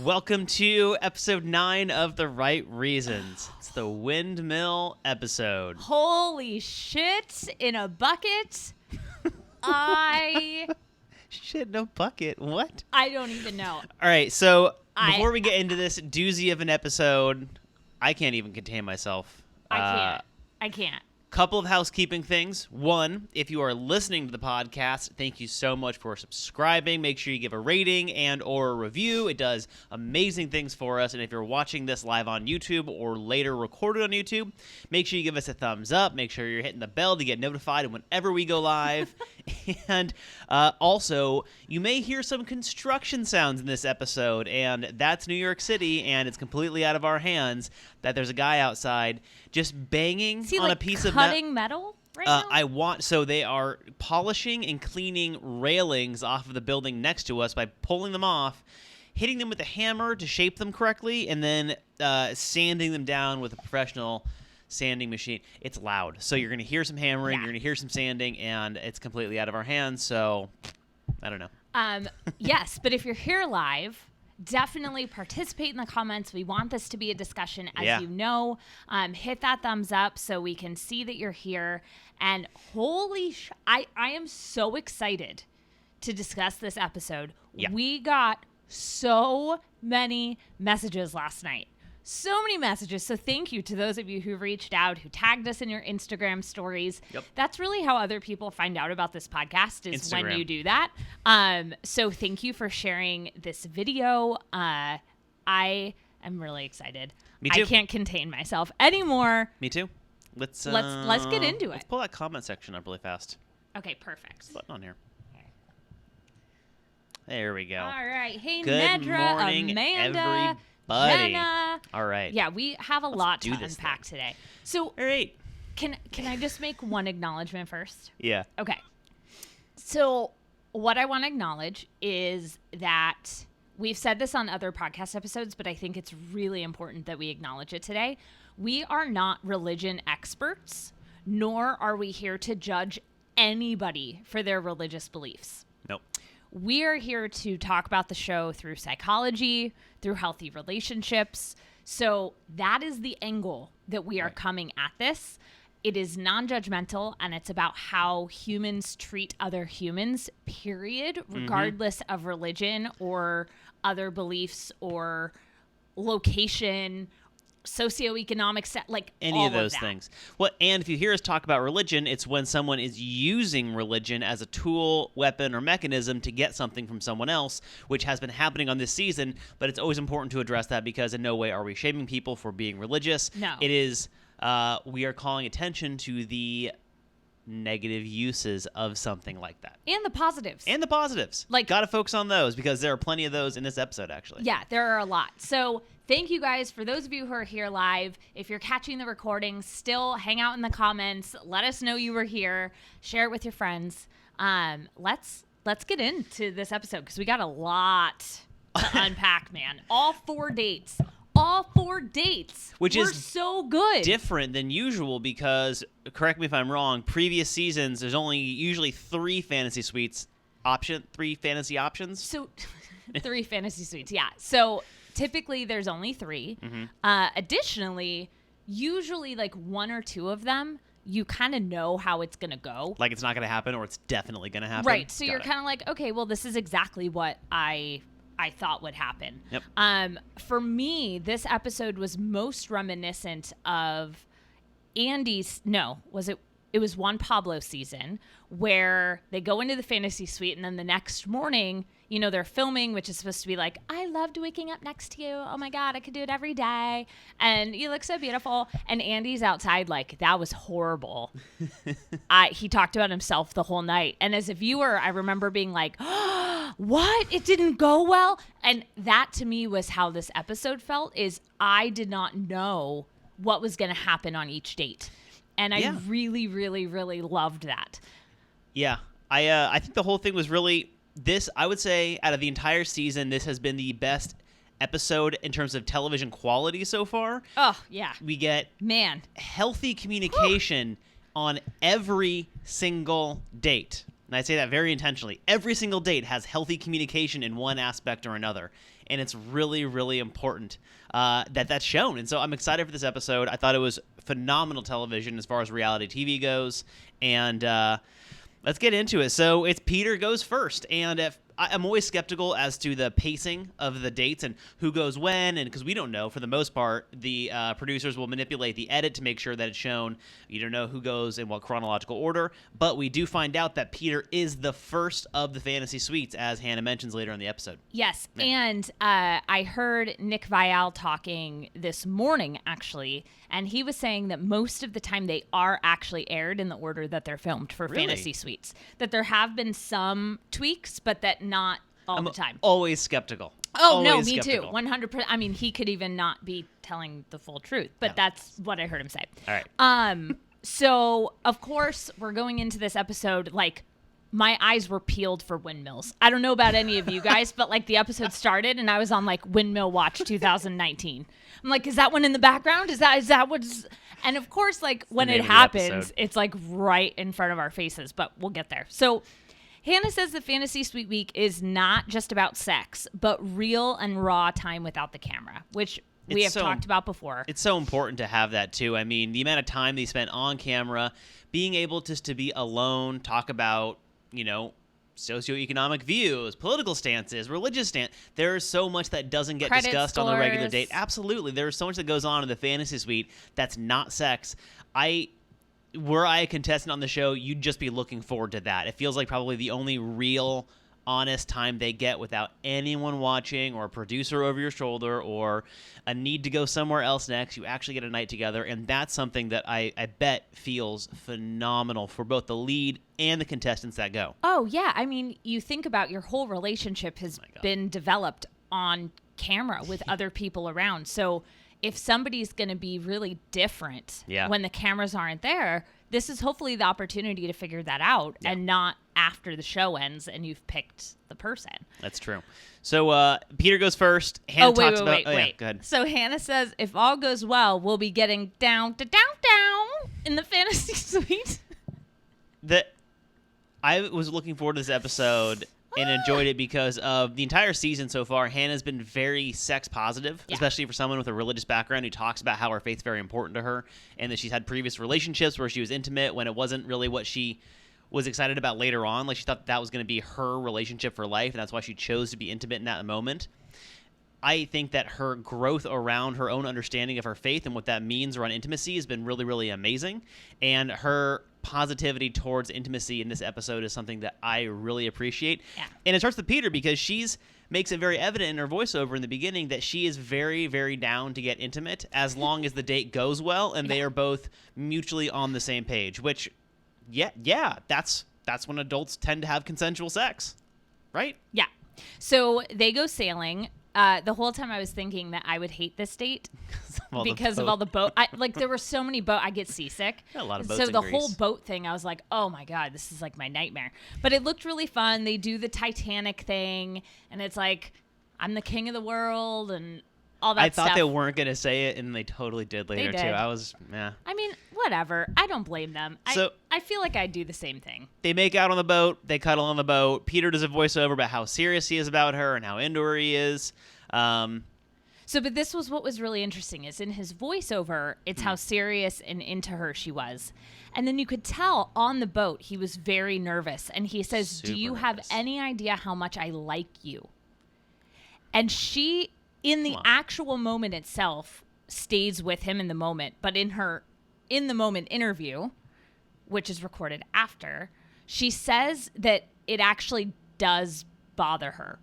Welcome to episode 9 of The Right Reasons. It's the windmill episode. Holy shit in a bucket. Shit in a bucket? What? I don't even know. All right, so before we get into this doozy of an episode, I can't even contain myself. I can't. Couple of housekeeping things. One, if you are listening to the podcast, thank you so much for subscribing. Make sure you give a rating and or a review. It does amazing things for us. And if you're watching this live on YouTube or later recorded on YouTube, make sure you give us a thumbs up. Make sure you're hitting the bell to get notified whenever we go live. And also, you may hear some construction sounds in this episode, and that's New York City, and it's completely out of our hands that there's a guy outside just banging on a piece of cutting metal right now? So they are polishing and cleaning railings off of the building next to us by pulling them off, hitting them with a hammer to shape them correctly, and then sanding them down with a professional sanding machine. It's loud. So you're going to hear some hammering, you're going to hear some sanding, and it's completely out of our hands. So I don't know. Yes, but if you're here live, definitely participate in the comments. We want this to be a discussion, as you know. Hit that thumbs up so we can see that you're here. And I am so excited to discuss this episode. Yeah. We got so many messages last night. So many messages. So thank you to those of you who reached out, who tagged us in your Instagram stories. Yep. That's really how other people find out about this podcast, is Instagram. when you do that. So thank you for sharing this video. I am really excited. Me too. I can't contain myself anymore. Me too. Let's get into it. Let's pull that comment section up really fast. Okay, perfect. What's the button on here? There we go. All right. Hey, Good Nedra, morning, Amanda, everybody. Jenna. All right. Yeah, we have a lot to do this unpack thing. today. So All right. can I just make one acknowledgement first? Yeah. Okay. So what I want to acknowledge is that we've said this on other podcast episodes, but I think it's really important that we acknowledge it today. We are not religion experts, nor are we here to judge anybody for their religious beliefs. Nope. We are here to talk about the show through psychology, through healthy relationships. So that is the angle that we are coming at this. It is non-judgmental, and it's about how humans treat other humans, period, regardless of religion or other beliefs or location, socioeconomic, like any all of those that. things. Well, and if you hear us talk about religion, it's when someone is using religion as a tool, weapon, or mechanism to get something from someone else, which has been happening on this season. But it's always important to address that, because in no way are we shaming people for being religious. No. It is, we are calling attention to the negative uses of something like that. And the positives. And the positives. Like, gotta focus on those, because there are plenty of those in this episode, actually. Yeah, there are a lot. So thank you guys. For those of you who are here live, if you're catching the recording, still hang out in the comments. Let us know you were here. Share it with your friends. Let's get into this episode, because we got a lot to unpack, man. All 4 dates. Which were is so good. Different than usual, because, correct me if I'm wrong, previous seasons there's only usually 3 fantasy options. So 3 fantasy suites, yeah. So typically there's only 3. Additionally, usually like 1 or 2 of them, you kind of know how it's going to go. Like it's not going to happen, or it's definitely going to happen. Right. So you're kind of like, okay, well, this is exactly what I thought would happen. Yep. For me, this episode was most reminiscent of Andy's. It was Juan Pablo season, where they go into the fantasy suite, and then the next morning, they're filming, which is supposed to be like, I loved waking up next to you. Oh my God, I could do it every day. And you look so beautiful. And Andy's outside like, that was horrible. He talked about himself the whole night. And as a viewer, I remember being like, oh, what? It didn't go well? And that to me was how this episode felt, is I did not know what was going to happen on each date. And I really, really, really loved that. Yeah. I think the whole thing was really this. I would say out of the entire season, this has been the best episode in terms of television quality so far. Oh, yeah. We get healthy communication on every single date. and I say that very intentionally, every single date has healthy communication in one aspect or another. And it's really, really important that that's shown. And so I'm excited for this episode. I thought it was phenomenal television as far as reality TV goes. And let's get into it. So it's Peter goes first. And I'm always skeptical as to the pacing of the dates and who goes when, and because we don't know. For the most part, the producers will manipulate the edit to make sure that it's shown. You don't know who goes in what chronological order, but we do find out that Peter is the first of the fantasy suites, as Hannah mentions later in the episode. Yes, yeah. And I heard Nick Viall talking this morning, actually, and he was saying that most of the time they are actually aired in the order that they're filmed for fantasy suites. That there have been some tweaks, but that not all the time. Always skeptical. Oh, always no, me skeptical. too. 100%. I mean, he could even not be telling the full truth, but that's what I heard him say. All right. So, of course, we're going into this episode like my eyes were peeled for windmills. I don't know about any of you guys, but like the episode started and I was on like Windmill Watch 2019. I'm like, is that one in the background? Is that what's... And of course, like when it happens, it's like right in front of our faces, but we'll get there. So Hannah says the Fantasy Suite Week is not just about sex, but real and raw time without the camera, which we have talked about before. It's so important to have that too. I mean, the amount of time they spent on camera, being able just to be alone, talk about, socioeconomic views, political stances, religious stance. There's so much that doesn't get discussed on a regular date. Absolutely. There's so much that goes on in the fantasy suite that's not sex. Were I a contestant on the show, you'd just be looking forward to that. It feels like probably the only real, honest time they get without anyone watching or a producer over your shoulder or a need to go somewhere else next. You actually get a night together, and that's something that I bet feels phenomenal for both the lead and the contestants that go. Oh, yeah. I mean, you think about your whole relationship has been developed on camera with other people around. So if somebody's going to be really different when the cameras aren't there, this is hopefully the opportunity to figure that out and not after the show ends and you've picked the person. That's true. So Peter goes first. Hannah talks about... Wait. Yeah, go ahead. So Hannah says, if all goes well, we'll be getting down in the fantasy suite. I was looking forward to this episode and enjoyed it because of the entire season so far. Hannah's been very sex positive, especially for someone with a religious background who talks about how her faith's very important to her and that she's had previous relationships where she was intimate when it wasn't really what she was excited about later on. Like she thought that was going to be her relationship for life, and that's why she chose to be intimate in that moment. I think that her growth around her own understanding of her faith and what that means around intimacy has been really, really amazing. And her positivity towards intimacy in this episode is something that I really appreciate. Yeah. And it starts with Peter because she's makes it very evident in her voiceover in the beginning that she is very, very down to get intimate as long as the date goes well and they are both mutually on the same page, which, that's when adults tend to have consensual sex, right? Yeah. So they go sailing. The whole time I was thinking that I would hate this date because of all the boat. There were so many boats. I get seasick. A lot of boats So in the Greece. whole boat thing, I was like, oh my God, this is like my nightmare. But it looked really fun. They do the Titanic thing, and it's like, I'm the king of the world, and all that stuff. I thought they weren't going to say it, and they totally did later, too. I mean, whatever. I don't blame them. I feel like I'd do the same thing. They make out on the boat. They cuddle on the boat. Peter does a voiceover about how serious he is about her and how into her he is. But this was what was really interesting is in his voiceover, it's how serious and into her she was. And then you could tell on the boat, he was very nervous. And he says, Super do you nervous. have any idea how much I like you? And she, in the actual moment itself, stays with him in the moment. But in her in the moment interview, which is recorded after, she says that it actually does bother her.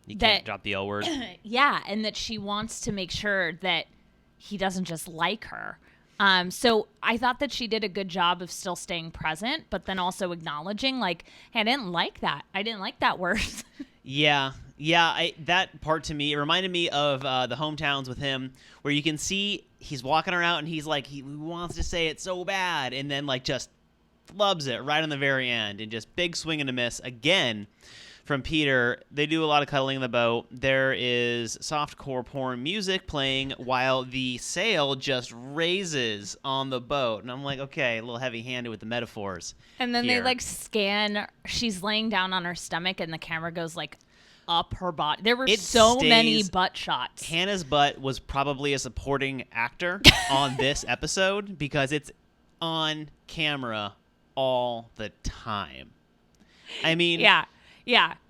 You can't drop the L word. Yeah, and that she wants to make sure that he doesn't just like her. So I thought that she did a good job of still staying present, but then also acknowledging, like, hey, I didn't like that. I didn't like that word. Yeah. That part to me, it reminded me of the Hometowns with him, where you can see he's walking around and he's like, he wants to say it so bad, and then like just flubs it right on the very end, and just big swing and a miss again from Peter. They do a lot of cuddling in the boat. There is softcore porn music playing while the sail just raises on the boat. And I'm like, okay, a little heavy-handed with the metaphors. And then here. they like scan. She's laying down on her stomach, and the camera goes like up her body. There were so many butt shots. Hannah's butt was probably a supporting actor on this episode because it's on camera all the time. I mean, yeah.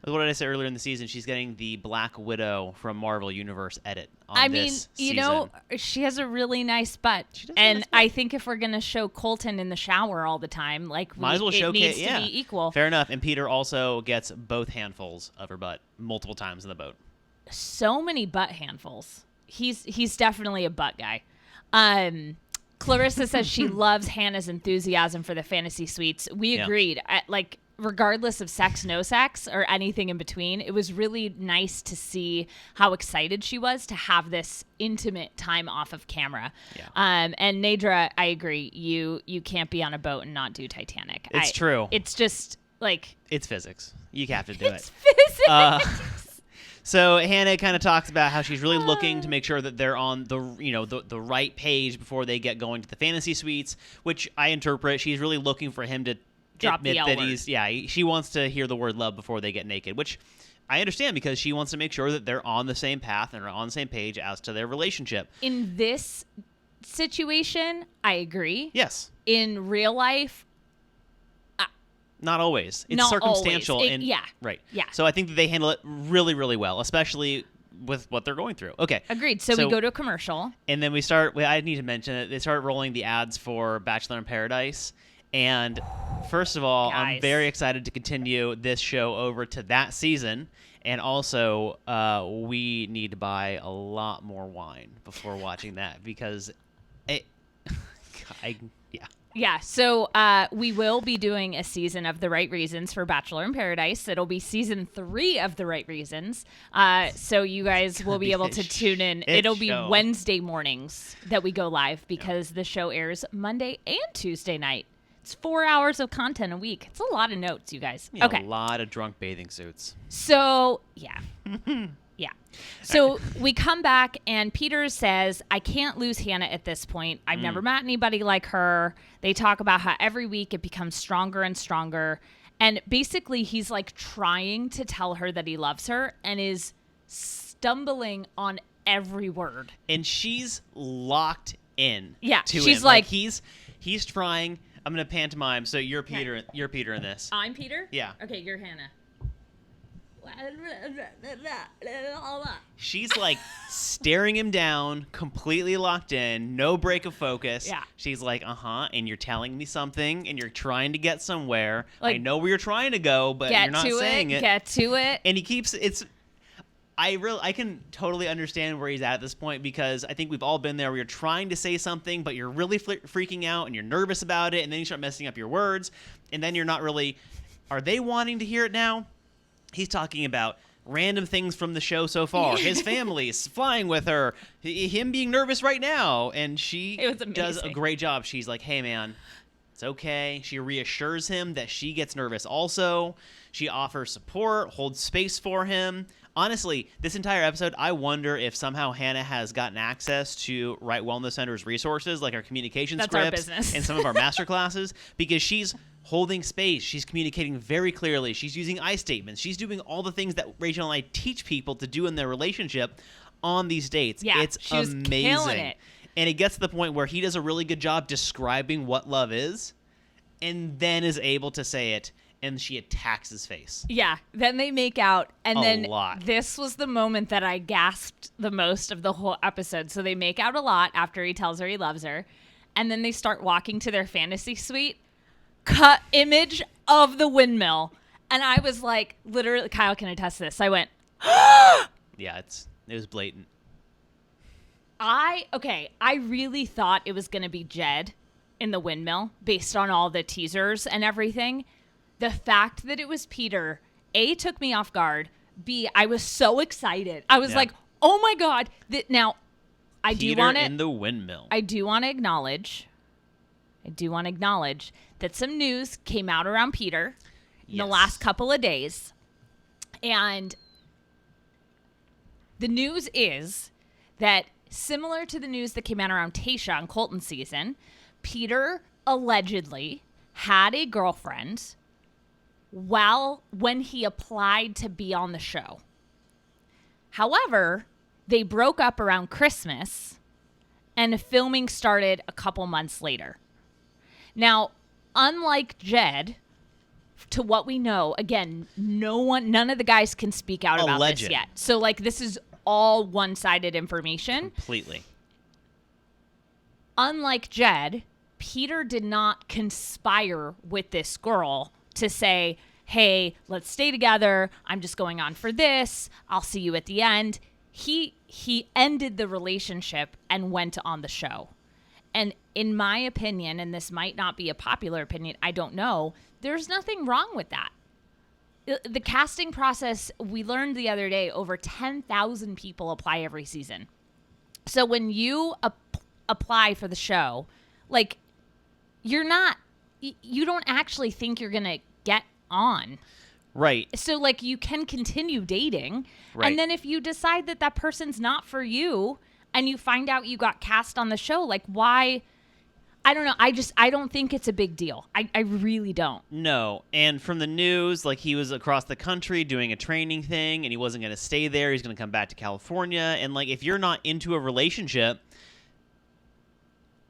What did I say earlier in the season? She's getting the Black Widow from Marvel Universe edit on this season. You know, she has a really nice butt. And I think if we're going to show Colton in the shower all the time, like, might as well it showcase, needs to be equal. Fair enough. And Peter also gets both handfuls of her butt multiple times in the boat. So many butt handfuls. He's definitely a butt guy. Clarissa says she loves Hannah's enthusiasm for the fantasy suites. We agreed. Regardless of sex, no sex, or anything in between, it was really nice to see how excited she was to have this intimate time off of camera. Yeah. And Nadra, I agree. You can't be on a boat and not do Titanic. It's true. It's just like... It's physics. You have to do it. It's physics. So Hannah kind of talks about how she's really looking to make sure that they're on the right page before they get going to the fantasy suites, which I interpret she's really looking for him to drop admit the that she wants to hear the word love before they get naked, which I understand because she wants to make sure that they're on the same path and are on the same page as to their relationship. In this situation, I agree. Yes. In real life, not always. It's not circumstantial. always. Right. Yeah. So I think that they handle it really, really well, especially with what they're going through. Okay. Agreed. So we go to a commercial. And then I need to mention it. They start rolling the ads for Bachelor in Paradise. And first of all, I'm very excited to continue this show over to that season. And also, we need to buy a lot more wine before watching that because Yeah, so we will be doing a season of The Right Reasons for Bachelor in Paradise. It'll be season 3 of The Right Reasons. So you guys will be able to tune in. It'll be Wednesday mornings that we go live because the show airs Monday and Tuesday night. It's 4 hours of content a week. It's a lot of notes, you guys. Okay. A lot of drunk bathing suits. So, yeah. Yeah. So we come back and Peter says, I can't lose Hannah at this point. I've never met anybody like her. They talk about how every week it becomes stronger and stronger. And basically he's like trying to tell her that he loves her and is stumbling on every word. And she's locked in. Yeah. To she's him. like he's trying. I'm going to pantomime. So you're Peter. Okay. You're Peter in this. I'm Peter? Yeah. Okay, you're Hannah. She's like staring him down, completely locked in, no break of focus. Yeah. She's like, and you're telling me something, and you're trying to get somewhere. Like, I know where you're trying to go, but you're not saying it. Get to it. And he keeps I can totally understand where he's at this point because I think we've all been there where you're trying to say something, but you're really freaking out and you're nervous about it, and then you start messing up your words, and then you're not really. Are they wanting to hear it now? He's talking about random things from the show so far. His family's flying with her. Him being nervous right now. And she does a great job. She's like, hey, man, it's okay. She reassures him that she gets nervous also. She offers support, holds space for him. Honestly, this entire episode, I wonder if somehow Hannah has gotten access to Wright Wellness Center's resources, like our communication scripts and some of our master classes, because she's holding space. She's communicating very clearly. She's using I statements. She's doing all the things that Rachel and I teach people to do in their relationship on these dates. Yeah, it's she was amazing. killing it. And it gets to the point where he does a really good job describing what love is and then is able to say it, and she attacks his face. Yeah. Then they make out, and then lot. This was the moment that I gasped the most of the whole episode. So they make out a lot after he tells her he loves her, and then they start walking to their fantasy suite. Cut image of the windmill. And I was like, literally, Kyle can attest to this. I went, Yeah, it was blatant. I really thought it was going to be Jed in the windmill based on all the teasers and everything. The fact that it was Peter, A, took me off guard. B, I was so excited. I was like, oh my God. Now, I Peter do want to in the windmill. I do want to acknowledge that some news came out around Peter in the last couple of days. And the news is that, similar to the news that came out around Tayshia on Colton's season, Peter allegedly had a girlfriend when he applied to be on the show. However, they broke up around Christmas and filming started a couple months later. Now, unlike Jed, to what we know, again, none of the guys can speak out about this yet. So, like, this is all one-sided information. Completely. Unlike Jed, Peter did not conspire with this girl to say, hey, let's stay together. I'm just going on for this. I'll see you at the end. He ended the relationship and went on the show. And in my opinion, and this might not be a popular opinion, I don't know, there's nothing wrong with that. The casting process, we learned the other day, over 10,000 people apply every season. So when you apply for the show, like, you don't actually think you're going to get on. Right. So, like, you can continue dating. Right. And then if you decide that that person's not for you and you find out you got cast on the show, like, why? I don't know. I don't think it's a big deal. I really don't. No. And from the news, like, he was across the country doing a training thing and he wasn't going to stay there. He's going to come back to California. And, like, if you're not into a relationship,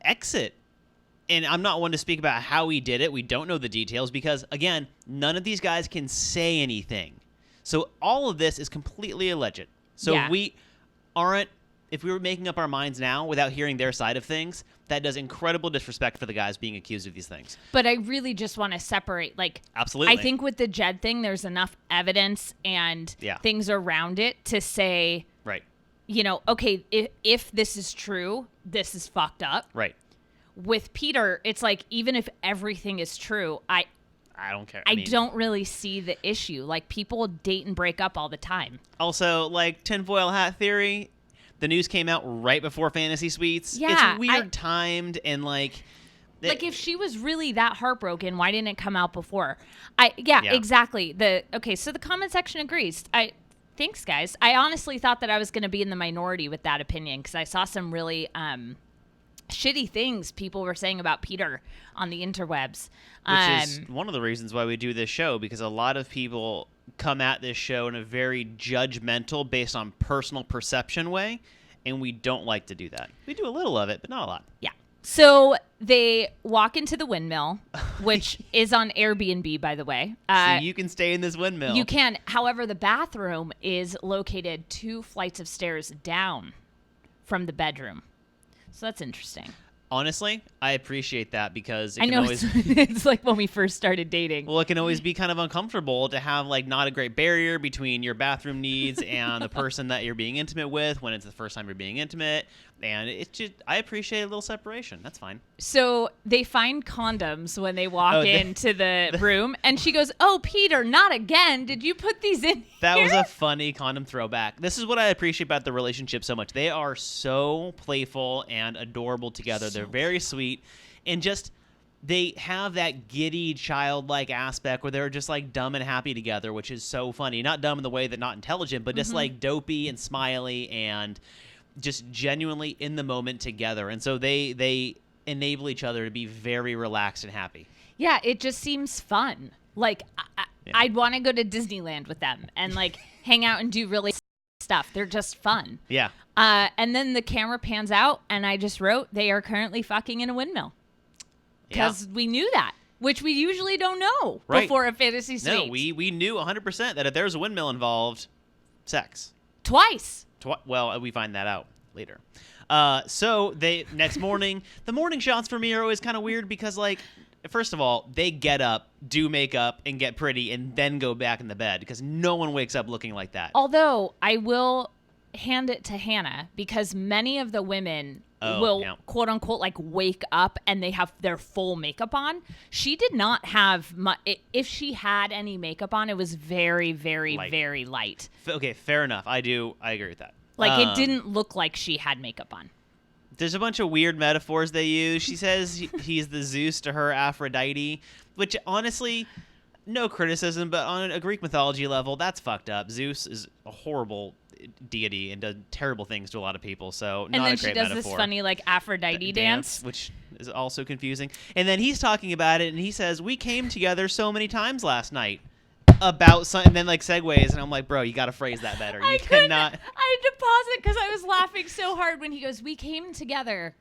exit. And I'm not one to speak about how he did it. We don't know the details because, again, none of these guys can say anything. So all of this is completely alleged. So if we were making up our minds now without hearing their side of things, that does incredible disrespect for the guys being accused of these things. But I really just want to separate, like, absolutely. I think with the Jed thing, there's enough evidence and things around it to say, right, you know, okay, if this is true, this is fucked up. Right. With Peter, it's like, even if everything is true, I don't care. I don't really see the issue. Like, people date and break up all the time. Also, like, tinfoil hat theory, the news came out right before Fantasy Suites. Yeah, it's weird timed and, like... Like, if she was really that heartbroken, why didn't it come out before? Exactly. So the comment section agrees. Thanks, guys. I honestly thought that I was going to be in the minority with that opinion because I saw some really... shitty things people were saying about Peter on the interwebs. Which is one of the reasons why we do this show, because a lot of people come at this show in a very judgmental, based on personal perception way, and we don't like to do that. We do a little of it, but not a lot. Yeah. So they walk into the windmill, which is on Airbnb, by the way. So you can stay in this windmill. You can. However, the bathroom is located 2 flights of stairs down from the bedroom. So that's interesting. Honestly, I appreciate that because it I can know always... it's like when we first started dating. Well, it can always be kind of uncomfortable to have, like, not a great barrier between your bathroom needs and the person that you're being intimate with when it's the first time you're being intimate. And it's just, I appreciate a little separation. That's fine. So they find condoms when they walk into the room. And she goes, "Oh, Peter, not again. Did you put these in That here?" was a funny condom throwback. This is what I appreciate about the relationship so much. They are so playful and adorable together. They're very sweet. And just, they have that giddy, childlike aspect where they're just, like, dumb and happy together, which is so funny. Not dumb in the way that not intelligent, but just, like, dopey and smiley and just genuinely in the moment together. And so they enable each other to be very relaxed and happy. Yeah, it just seems fun. Like, I'd want to go to Disneyland with them and, like, hang out and do really stuff. They're just fun. Yeah. And then the camera pans out, and I just wrote, they are currently fucking in a windmill. Because we knew that, which we usually don't know before a fantasy suite. No, we knew 100% that if there's a windmill involved, sex. Twice. Well, we find that out later. So they next morning, the morning shots for me are always kind of weird because, like, first of all, they get up, do makeup, and get pretty, and then go back in the bed because no one wakes up looking like that. Although I will hand it to Hannah because many of the women will quote unquote like wake up and they have their full makeup on. She did not have much. If she had any makeup on, it was very, very, very light. Okay, fair enough. I agree with that. Like, it didn't look like she had makeup on. There's a bunch of weird metaphors they use. She says he's the Zeus to her Aphrodite, which honestly, no criticism, but on a Greek mythology level, that's fucked up. Zeus is a horrible deity and does terrible things to a lot of people, so And not then a she great does metaphor. this funny like Aphrodite dance. Which is also confusing. And then he's talking about it, and he says, "We came together so many times last night." About some, and then like segues, and I'm like, bro, you got to phrase that better. You cannot. I had to pause it because I was laughing so hard when he goes, "We came together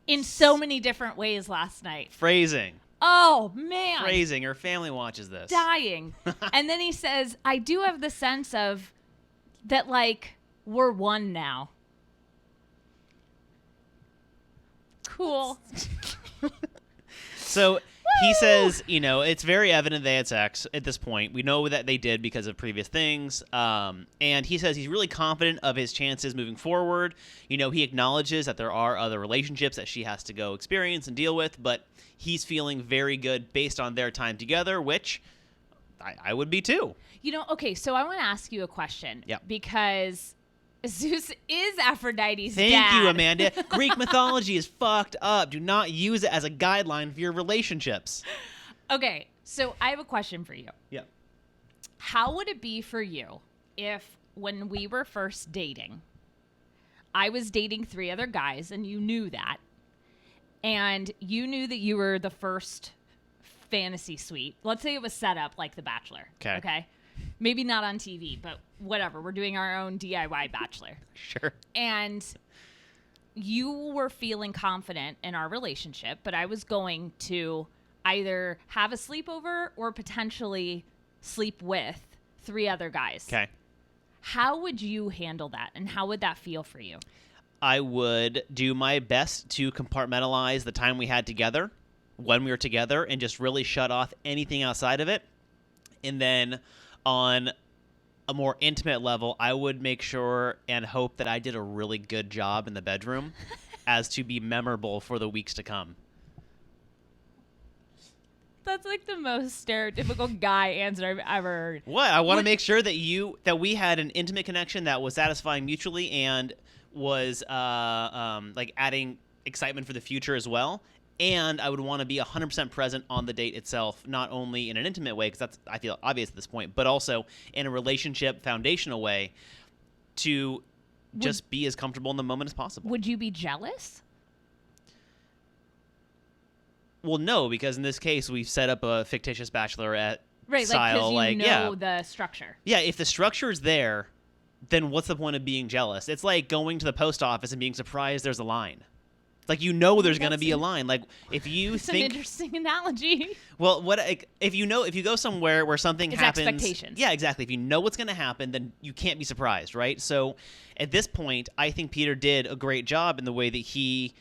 in so many different ways last night." Phrasing. Oh man. Phrasing. Her family watches this. Dying. And then he says, "I do have the sense of that, like, we're one now." Cool. So he says, it's very evident they had sex at this point. We know that they did because of previous things. And he says he's really confident of his chances moving forward. He acknowledges that there are other relationships that she has to go experience and deal with, but he's feeling very good based on their time together, which I would be too. Okay, so I want to ask you a question. Yeah. Because Zeus is Aphrodite's Thank dad. you, Amanda. Greek mythology is fucked up. Do not use it as a guideline for your relationships. Okay, so I have a question for you. Yeah. How would it be for you if, when we were first dating, I was dating 3 other guys and you knew that, and you knew that you were the first fantasy suite? Let's say it was set up like The Bachelor. Okay. Maybe not on TV, but whatever. We're doing our own DIY Bachelor. Sure. And you were feeling confident in our relationship, but I was going to either have a sleepover or potentially sleep with 3 other guys. Okay. How would you handle that, and how would that feel for you? I would do my best to compartmentalize the time we had together when we were together and just really shut off anything outside of it. And then on a more intimate level, I would make sure and hope that I did a really good job in the bedroom as to be memorable for the weeks to come. That's like the most stereotypical guy answer I've ever heard. What? I want to make sure that we had an intimate connection that was satisfying mutually and was like adding excitement for the future as well. And I would want to be 100% present on the date itself, not only in an intimate way, because that's, I feel, obvious at this point, but also in a relationship foundational way to just be as comfortable in the moment as possible. Would you be jealous? Well, no, because in this case, we've set up a fictitious Bachelorette Right, style. Like, because you know the structure. Yeah, if the structure is there, then what's the point of being jealous? It's like going to the post office and being surprised there's a line. Like, there's going to be a line. Like, if you That's think... an interesting analogy. Well, if you go somewhere where something happens... expectations. Yeah, exactly. If you know what's going to happen, then you can't be surprised, right? So, at this point, I think Peter did a great job in the way that he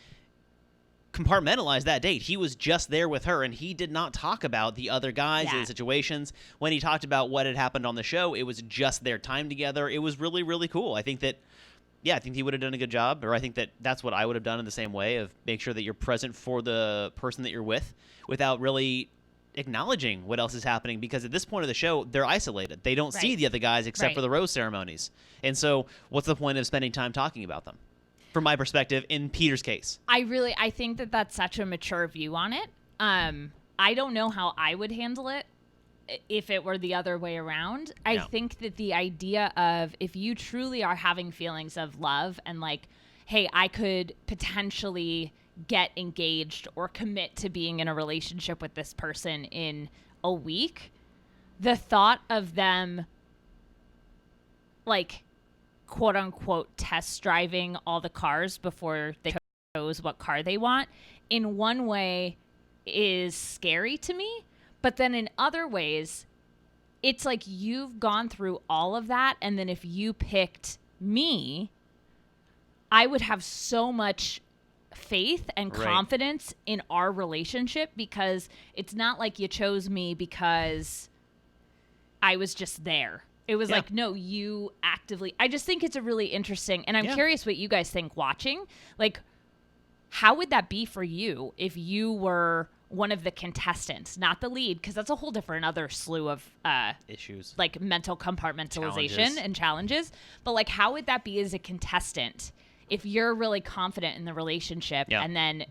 compartmentalized that date. He was just there with her, and he did not talk about the other guys and the situations. When he talked about what had happened on the show, it was just their time together. It was really, really cool. I think he would have done a good job, or I think that's what I would have done in the same way, of make sure that you're present for the person that you're with without really acknowledging what else is happening, because at this point of the show, they're isolated. They don't see the other guys except for the rose ceremonies. And so what's the point of spending time talking about them? From my perspective, in Peter's case. I think that that's such a mature view on it. I don't know how I would handle it if it were the other way around. I think that the idea of, if you truly are having feelings of love and like, hey, I could potentially get engaged or commit to being in a relationship with this person in a week, the thought of them like quote unquote test driving all the cars before they chose what car they want, in one way is scary to me. But then in other ways, it's like you've gone through all of that. And then if you picked me, I would have so much faith and confidence in our relationship, because it's not like you chose me because I was just there. It was like, no, you actively... I just think it's a really interesting... And I'm curious what you guys think watching. Like, how would that be for you if you were one of the contestants, not the lead, because that's a whole different other slew of issues, like mental compartmentalization and challenges. But like, how would that be as a contestant if you're really confident in the relationship and then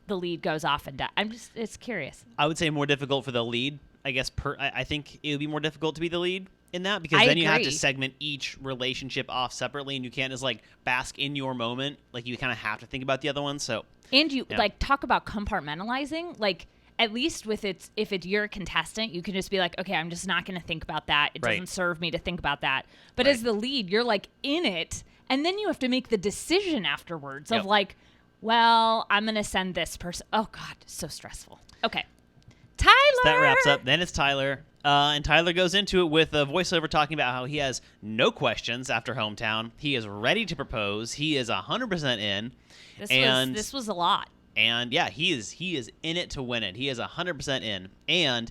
the lead goes off and dies? It's curious. I would say more difficult for the lead, I guess I think it would be more difficult to be the lead in that, because I then you have to agree. segment each relationship off separately, and you can't just like bask in your moment. Like you kind of have to think about the other one. So And you Yeah. like talk about compartmentalizing. Like at least with if you're a contestant, you can just be like, okay, I'm just not going to think about that. It Right. doesn't serve me to think about that. But Right. as the lead, you're like in it, and then you have to make the decision afterwards Yep. of like, well, I'm going to send this person. Oh God, so stressful. Okay, Tyler. that wraps up. Then it's Tyler. And Tyler goes into it with a voiceover talking about how he has no questions after hometown. He is ready to propose. He is 100% in. This was a lot. And yeah, he is in it to win it. He is 100% in. And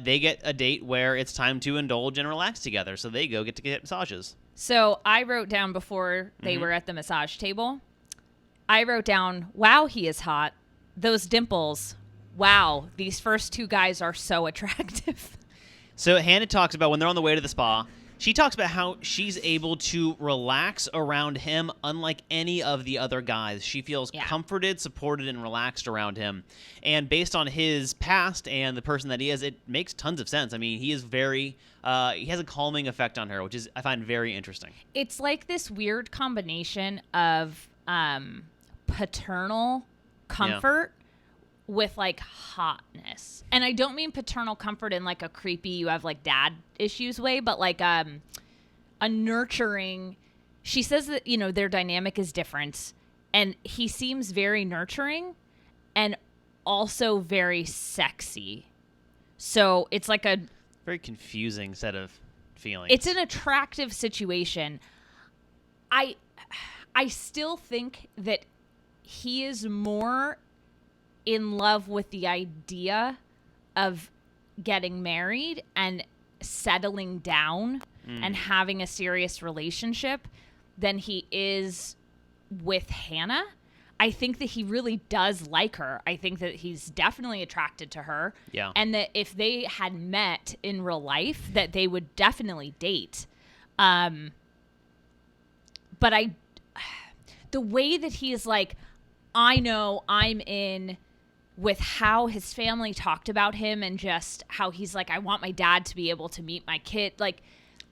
they get a date where it's time to indulge and relax together. So they get to get massages. So I wrote down before they Mm-hmm. were at the massage table, I wrote down, wow, he is hot. Those dimples. Wow, these first two guys are so attractive. So Hannah talks about when they're on the way to the spa, she talks about how she's able to relax around him unlike any of the other guys. She feels Yeah. comforted, supported, and relaxed around him. And based on his past and the person that he is, it makes tons of sense. I mean, he is very, he has a calming effect on her, which is I find very interesting. It's like this weird combination of paternal comfort with like hotness. And I don't mean paternal comfort in like a creepy, you have like dad issues way, but like a nurturing. She says that, you know, their dynamic is different, and he seems very nurturing and also very sexy. So it's like a Very confusing set of feelings. it's an attractive situation. I still think that he is more in love with the idea of getting married and settling down and having a serious relationship than he is with Hannah. I think that he really does like her. I think that he's definitely attracted to her. Yeah. And that if they had met in real life, that they would definitely date. But the way that he is like, I know I'm in, with how his family talked about him and just how he's like, I want my dad to be able to meet my kid. Like,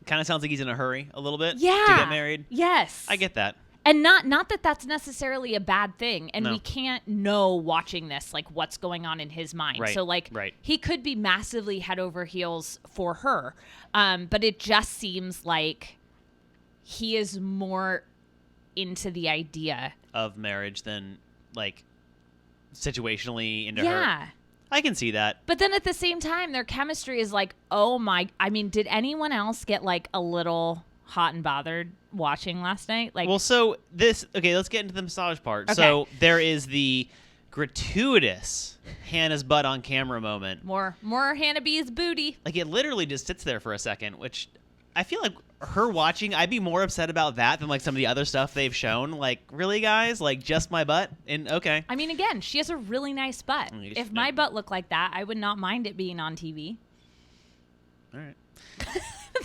Kind of sounds like he's in a hurry a little bit yeah, to get married. Yes, I get that. and not that that's necessarily a bad thing. And No. we can't know watching this like what's going on in his mind. Right, So like, right. he could be massively head over heels for her, but it just seems like he is more into the idea. Of marriage than like situationally into Yeah. her. I can see that. But then at the same time, their chemistry is like, oh my, I mean, did anyone else get like a little hot and bothered watching last night? Like, Well, so let's get into the massage part. Okay. So there is the gratuitous Hannah's butt on camera moment. more Hannah B's booty. Like it literally just sits there for a second, which I feel like her watching, I'd be more upset about that than like some of the other stuff they've shown. Like, really, guys? Like, just my butt? And okay. I mean, again, she has a really nice butt. Mm, If my butt looked like that, I would not mind it being on TV. All right.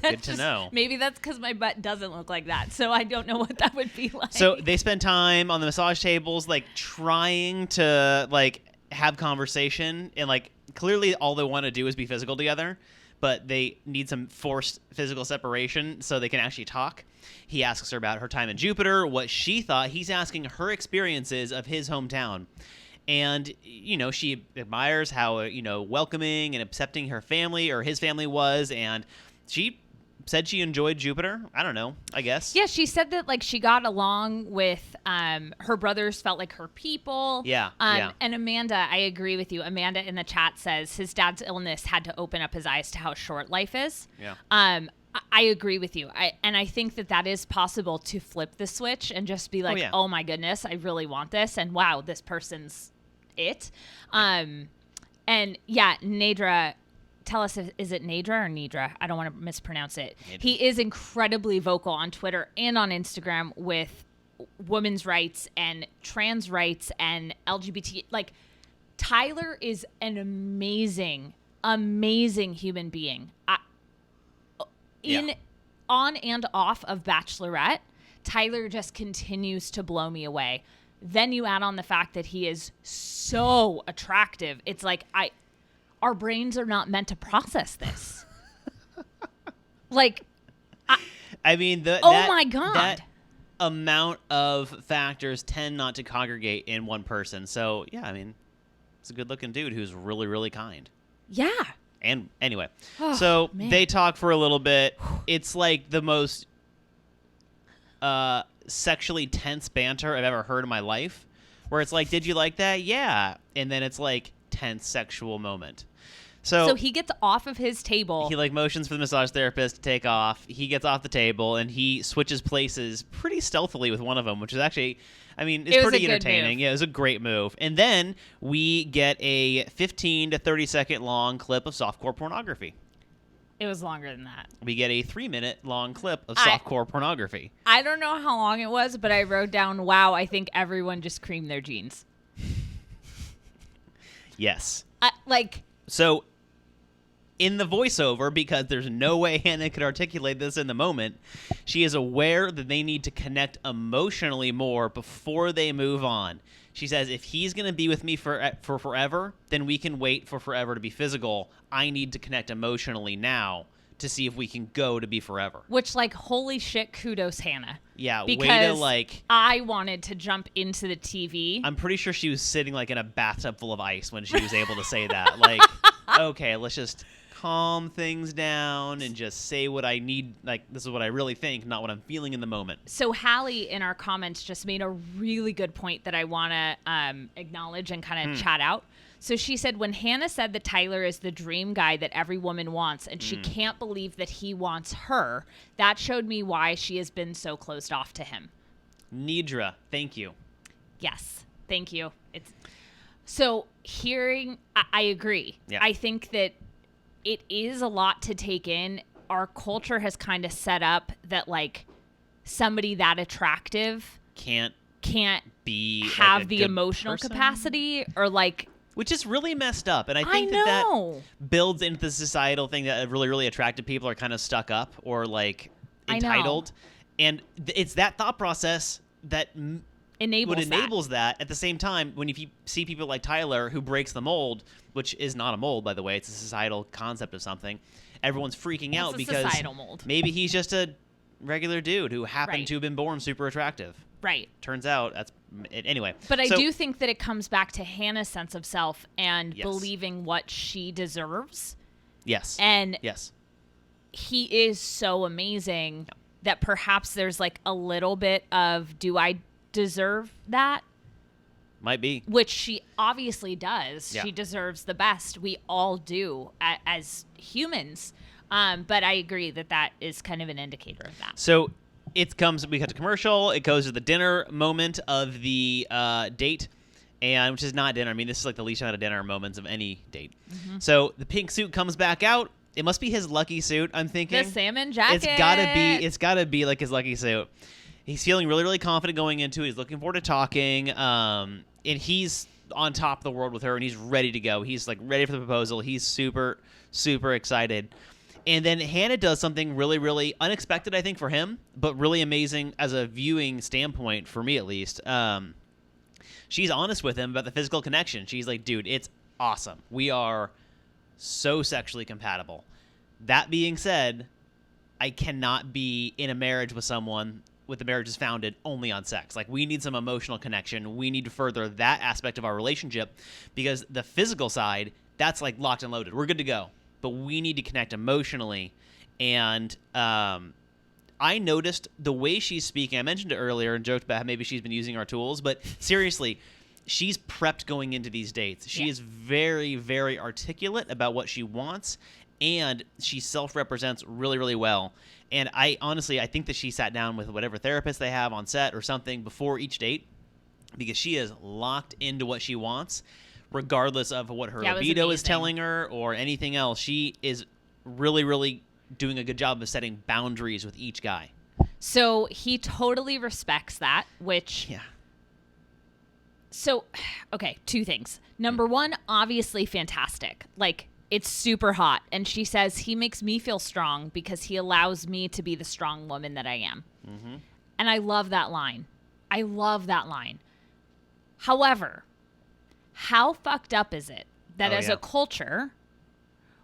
That's Good to know. Maybe that's because my butt doesn't look like that, so I don't know what that would be like. So they spend time on the massage tables, like trying to like have conversation, and like clearly all they want to do is be physical together, but they need some forced physical separation so they can actually talk. He asks her about her time in Jupiter, what she thought. He's asking her experiences of his hometown. And, you know, she admires how, you know, welcoming and accepting her family or his family was. And she said she enjoyed Jupiter. I don't know, I guess. yeah, she said that like she got along with her brothers, felt like her people. Yeah, yeah. And Amanda, I agree with you. Amanda in the chat says his dad's illness had to open up his eyes to how short life is. Yeah. I agree with you. I think that is possible to flip the switch and just be like, yeah. oh my goodness, I really want this, and wow, this person's it. And yeah, Nadra. Tell us, is it Nadra or Nidra? I don't want to mispronounce it. Nadra. He is incredibly vocal on Twitter and on Instagram with women's rights and trans rights and LGBT. Like, Tyler is an amazing, amazing human being. Yeah. On and off of Bachelorette, Tyler just continues to blow me away. Then you add on the fact that he is so attractive. It's like our brains are not meant to process this. Like, I mean, my God. that amount of factors tend not to congregate in one person. So, yeah, I mean, it's a good-looking dude who's really, really kind. Yeah. And anyway, Oh, man. they talk for a little bit. It's like the most sexually tense banter I've ever heard in my life, where it's like, did you like that? Yeah. And then it's like tense sexual moment. So he gets off of his table. He like motions for the massage therapist to take off. He gets off the table and he switches places pretty stealthily with one of them, which is actually, I mean, it's pretty entertaining. Yeah, it was a great move. And then we get a 15 to 30 second long clip of softcore pornography. It was longer than that. We get a 3-minute long clip of softcore pornography. I don't know how long it was, but I wrote down, wow, I think everyone just creamed their jeans. Yes. So in the voiceover, because there's no way Hannah could articulate this in the moment, she is aware that they need to connect emotionally more before they move on. She says, if he's going to be with me for forever, then we can wait for forever to be physical. I need to connect emotionally now to see if we can go to be forever. Which, like, holy shit, kudos, Hannah. Yeah, because way to, like... I wanted to jump into the TV. I'm pretty sure she was sitting, like, in a bathtub full of ice when she was able to say that. Like, okay, let's just calm things down and just say what I need. Like, this is what I really think, not what I'm feeling in the moment. So Hallie in our comments just made a really good point that I want to acknowledge and kind of chat out. So she said, when Hannah said that Tyler is the dream guy that every woman wants and she can't believe that he wants her, that showed me why she has been so closed off to him. Nidra, thank you. Yes, thank you. So I agree. Yeah. I think that it is a lot to take in. Our culture has kind of set up that, like, somebody that attractive can't be have like the emotional capacity, or like, which is really messed up. And I think that builds into the societal thing that really, really attractive people are kind of stuck up or like entitled. And it's that thought process that enables that. At the same time, when you see people like Tyler who breaks the mold, which is not a mold, by the way, it's a societal concept of something, everyone's freaking out because societal mold. Maybe he's just a regular dude who happened to have been born super attractive. Right. Turns out that's anyway. But I do think that it comes back to Hannah's sense of self and believing what she deserves. Yes. And yes, he is so amazing that perhaps there's like a little bit of, do I deserve that? Might be. Which she obviously does. Yeah. She deserves the best. We all do as humans. But I agree that is kind of an indicator of that. So we cut to commercial. It goes to the dinner moment of the date, and which is not dinner. I mean, this is like the least amount of dinner moments of any date. Mm-hmm. So the pink suit comes back out. It must be his lucky suit, I'm thinking. The salmon jacket. It's gotta be like his lucky suit. He's feeling really, really confident going into it. He's looking forward to talking. And he's on top of the world with her, and he's ready to go. He's like ready for the proposal. He's super, super excited. And then Hannah does something really, really unexpected, I think, for him, but really amazing as a viewing standpoint, for me at least. She's honest with him about the physical connection. She's like, dude, it's awesome. We are so sexually compatible. That being said, I cannot be in a marriage with someone with the marriage is founded only on sex. Like, we need some emotional connection. We need to further that aspect of our relationship, because the physical side, that's like locked and loaded. We're good to go. But we need to connect emotionally. And I noticed the way she's speaking. I mentioned it earlier and joked about how maybe she's been using our tools. But seriously, she's prepped going into these dates. She is very, very articulate about what she wants. And she self-represents really, really well. And I think that she sat down with whatever therapist they have on set or something before each date, because she is locked into what she wants, regardless of what her libido is telling her or anything else. She is really, really doing a good job of setting boundaries with each guy. So he totally respects that, which... Yeah. So, okay, two things. Number one, obviously fantastic. Like, it's super hot. And she says, he makes me feel strong because he allows me to be the strong woman that I am. Mm-hmm. And I love that line. However, how fucked up is it that as a culture,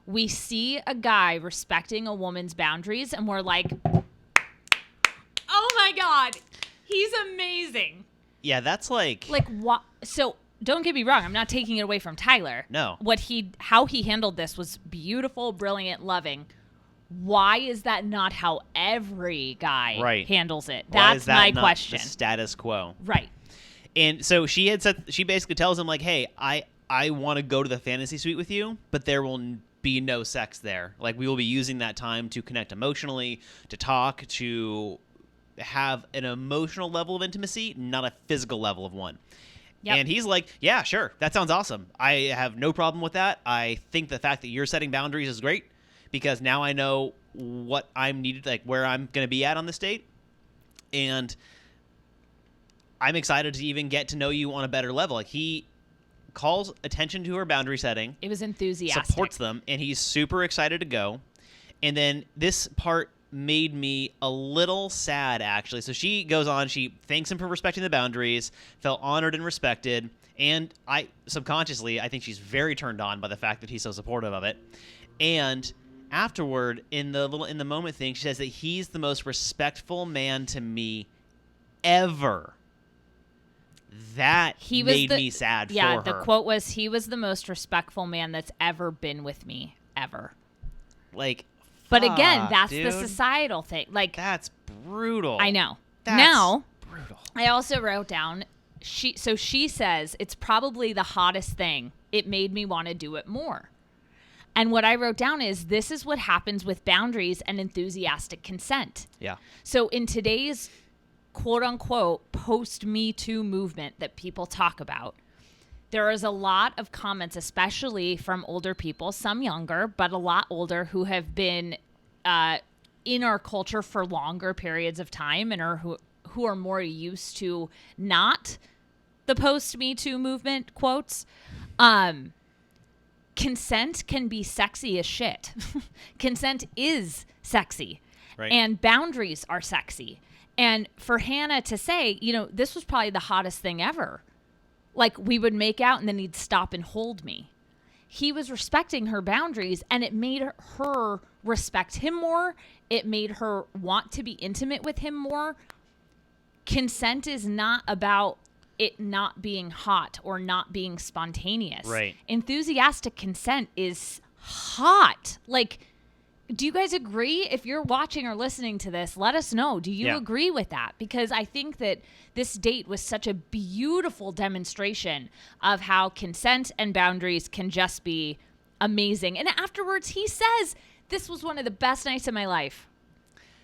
we see a guy respecting a woman's boundaries, and we're like, oh my God, he's amazing. Yeah, that's like what? So don't get me wrong. I'm not taking it away from Tyler. No. How he handled this was beautiful, brilliant, loving. Why is that not how every guy handles it? That's my question. The status quo. Right. And so she basically tells him like, hey, I want to go to the fantasy suite with you, but there will be no sex there. Like, we will be using that time to connect emotionally, to talk, to have an emotional level of intimacy, not a physical level of one. Yep. And he's like, yeah, sure. That sounds awesome. I have no problem with that. I think the fact that you're setting boundaries is great because now I know what I'm needed, like where I'm going to be at on this date. And I'm excited to even get to know you on a better level. Like, he calls attention to her boundary setting. It was enthusiastic. Supports them, and he's super excited to go. And then this part made me a little sad, actually. So she goes on, she thanks him for respecting the boundaries, felt honored and respected, and I think she's very turned on by the fact that he's so supportive of it. And afterward, in the moment thing, she says that he's the most respectful man to me ever. That made me sad for her. Yeah, the quote was, he was the most respectful man that's ever been with me, ever. Like, but again, that's dude. the societal thing. Like, that's brutal. I know. That's brutal. I also wrote down, she says, it's probably the hottest thing. It made me want to do it more. And what I wrote down is, this is what happens with boundaries and enthusiastic consent. Yeah. So in today's quote unquote post-Me Too movement that people talk about, there is a lot of comments, especially from older people, some younger, but a lot older, who have been in our culture for longer periods of time and who are more used to not the post-Me Too movement quotes. Consent can be sexy as shit. Consent is sexy. Right. And boundaries are sexy. And for Hannah to say, this was probably the hottest thing ever. Like, we would make out and then he'd stop and hold me. He was respecting her boundaries, and it made her respect him more. It made her want to be intimate with him more. Consent is not about it not being hot or not being spontaneous. Right. Enthusiastic consent is hot. Like, do you guys agree? If you're watching or listening to this, let us know. Do you agree with that? Because I think that this date was such a beautiful demonstration of how consent and boundaries can just be amazing. And afterwards, he says, this was one of the best nights of my life.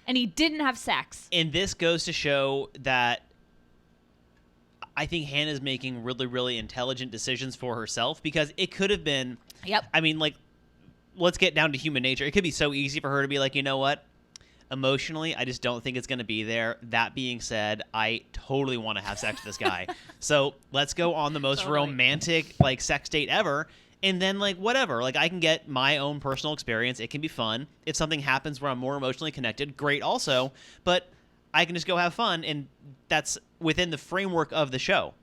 And he didn't have sex. And this goes to show that I think Hannah's making really, really intelligent decisions for herself, because it could have been, I mean, like, let's get down to human nature. It could be so easy for her to be like, you know what? Emotionally, I just don't think it's going to be there. That being said, I totally want to have sex with this guy. So let's go on the most romantic, like, sex date ever. And then, like, whatever. Like, I can get my own personal experience. It can be fun. If something happens where I'm more emotionally connected, great also. But I can just go have fun, and that's within the framework of the show.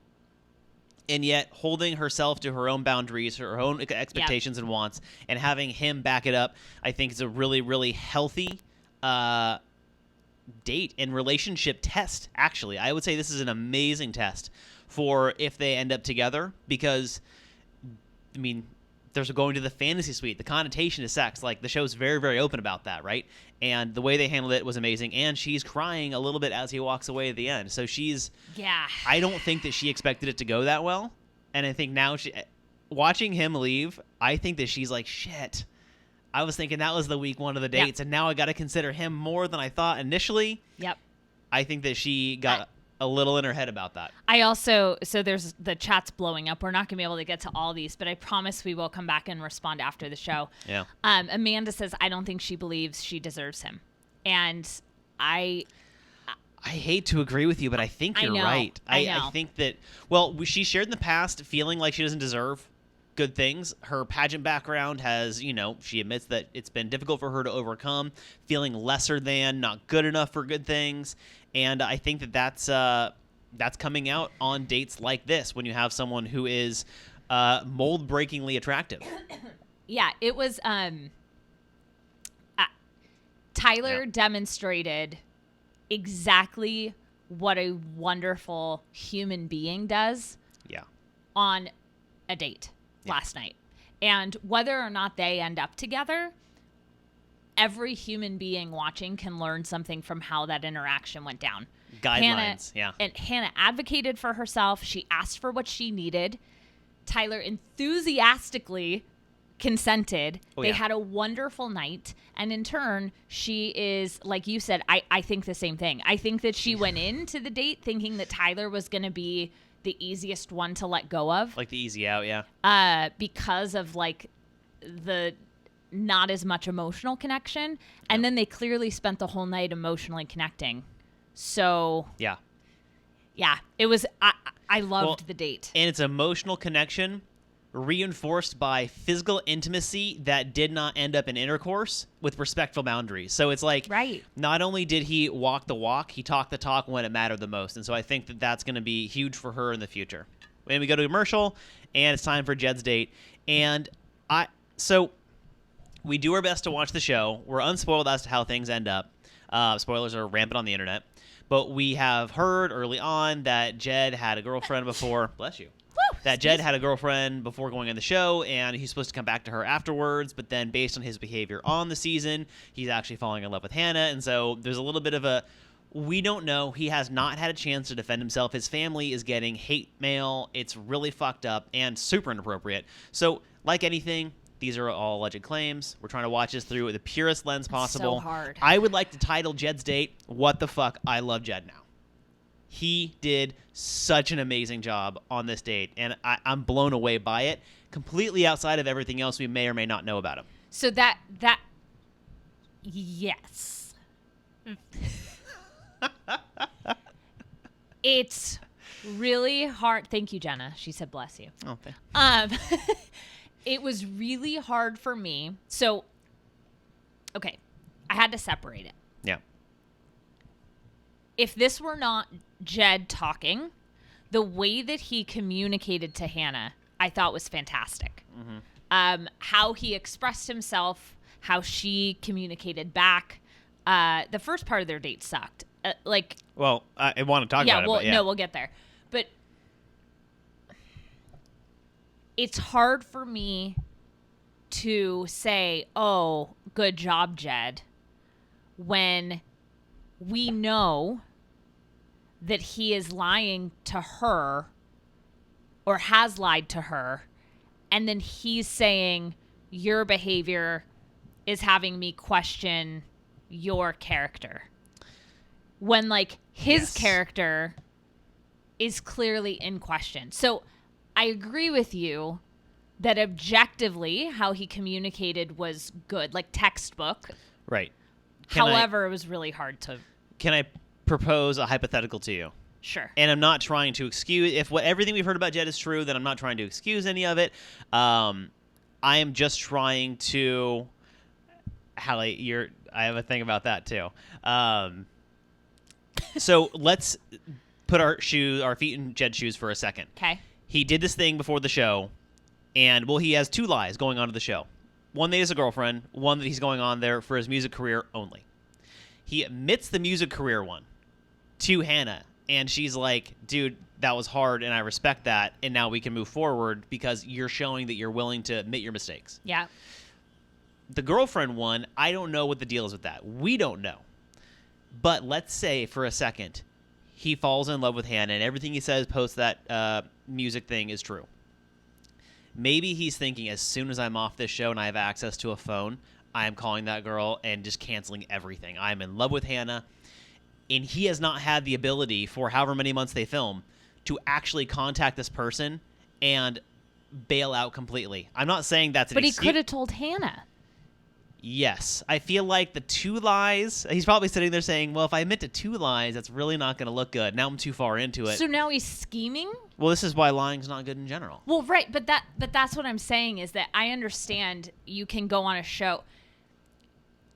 And yet holding herself to her own boundaries, her own expectations and wants, and having him back it up, I think is a really, really healthy date and relationship test, actually. I would say this is an amazing test for if they end up together, because, I mean, there's going to the fantasy suite. The connotation is sex. Like, the show's very, very open about that, right? And the way they handled it was amazing. And she's crying a little bit as he walks away at the end. So she's... Yeah. I don't think that she expected it to go that well. And I think now, watching him leave, I think that she's like, shit, I was thinking that was the week one of the dates, and now I got to consider him more than I thought initially. Yep. I think that she got a little in her head about that. I also, so there's the chat's blowing up. We're not going to be able to get to all these, but I promise we will come back and respond after the show. Yeah. Amanda says, I don't think she believes she deserves him. And I hate to agree with you, but I think you're right. I think that, well, she shared in the past feeling like she doesn't deserve good things. Her pageant background has, she admits that it's been difficult for her to overcome, feeling lesser than, not good enough for good things. And I think that that's coming out on dates like this, when you have someone who is mold-breakingly attractive. Yeah, it was Tyler demonstrated exactly what a wonderful human being does on a date last night. And whether or not they end up together, every human being watching can learn something from how that interaction went down. Guidelines, And Hannah advocated for herself. She asked for what she needed. Tyler enthusiastically consented. They had a wonderful night. And in turn, she is, like you said, I think the same thing. I think that she went into the date thinking that Tyler was going to be the easiest one to let go of. Like the easy out, because of like the not as much emotional connection. And then they clearly spent the whole night emotionally connecting. So yeah, it was, I loved the date. And it's emotional connection reinforced by physical intimacy that did not end up in intercourse with respectful boundaries. So it's like, not only did he walk the walk, he talked the talk when it mattered the most. And so I think that that's going to be huge for her in the future. And we go to commercial, and it's time for Jed's date. And so we do our best to watch the show. We're unspoiled as to how things end up. Spoilers are rampant on the internet. But we have heard early on that Jed had a girlfriend before. Bless you. That Jed had a girlfriend before going on the show, and he's supposed to come back to her afterwards. But then based on his behavior on the season, he's actually falling in love with Hannah. And so there's a little bit of a, we don't know. He has not had a chance to defend himself. His family is getting hate mail. It's really fucked up and super inappropriate. So like anything, these are all alleged claims. We're trying to watch this through the purest lens possible. So hard. I would like to title Jed's date, What the Fuck, I Love Jed Now. He did such an amazing job on this date, and I'm blown away by it, completely outside of everything else we may or may not know about him. So yes. It's really hard. Thank you, Jenna. She said, bless you. Oh, thanks. It was really hard for me. So, okay, I had to separate it. Yeah. If this were not Jed talking, the way that he communicated to Hannah, I thought was fantastic. Mm-hmm. How he expressed himself, how she communicated back. The first part of their date sucked. Well, I want to talk about it. But no, we'll get there. But it's hard for me to say, oh, good job, Jed, when we know that he is lying to her or has lied to her, and then he's saying your behavior is having me question your character. When, like, his character is clearly in question. So I agree with you that objectively how he communicated was good, like textbook. Right. However, it was really hard to... Can I propose a hypothetical to you? Sure. And I'm not trying to excuse... If everything we've heard about Jed is true, then I'm not trying to excuse any of it. I am just trying to... Hallie, I have a thing about that, too. So let's put our feet in Jed's shoes for a second. Okay. He did this thing before the show, and, well, he has two lies going on to the show. One that he has a girlfriend, one that he's going on there for his music career only. He admits the music career one to Hannah, and she's like, dude, that was hard, and I respect that, and now we can move forward because you're showing that you're willing to admit your mistakes. Yeah. The girlfriend one, I don't know what the deal is with that. We don't know. But let's say for a second he falls in love with Hannah and everything he says post that music thing is true. Maybe he's thinking, as soon as I'm off this show and I have access to a phone, I am calling that girl and just canceling everything. I'm in love with Hannah. And he has not had the ability for however many months they film to actually contact this person and bail out completely. I'm not saying that's an excuse. But he could have told Hannah. Yes. I feel like the two lies, he's probably sitting there saying, well, if I admit to two lies, that's really not going to look good. Now I'm too far into it. So now he's scheming? Well, this is why lying's not good in general. Well, right, but that's what I'm saying is that I understand you can go on a show.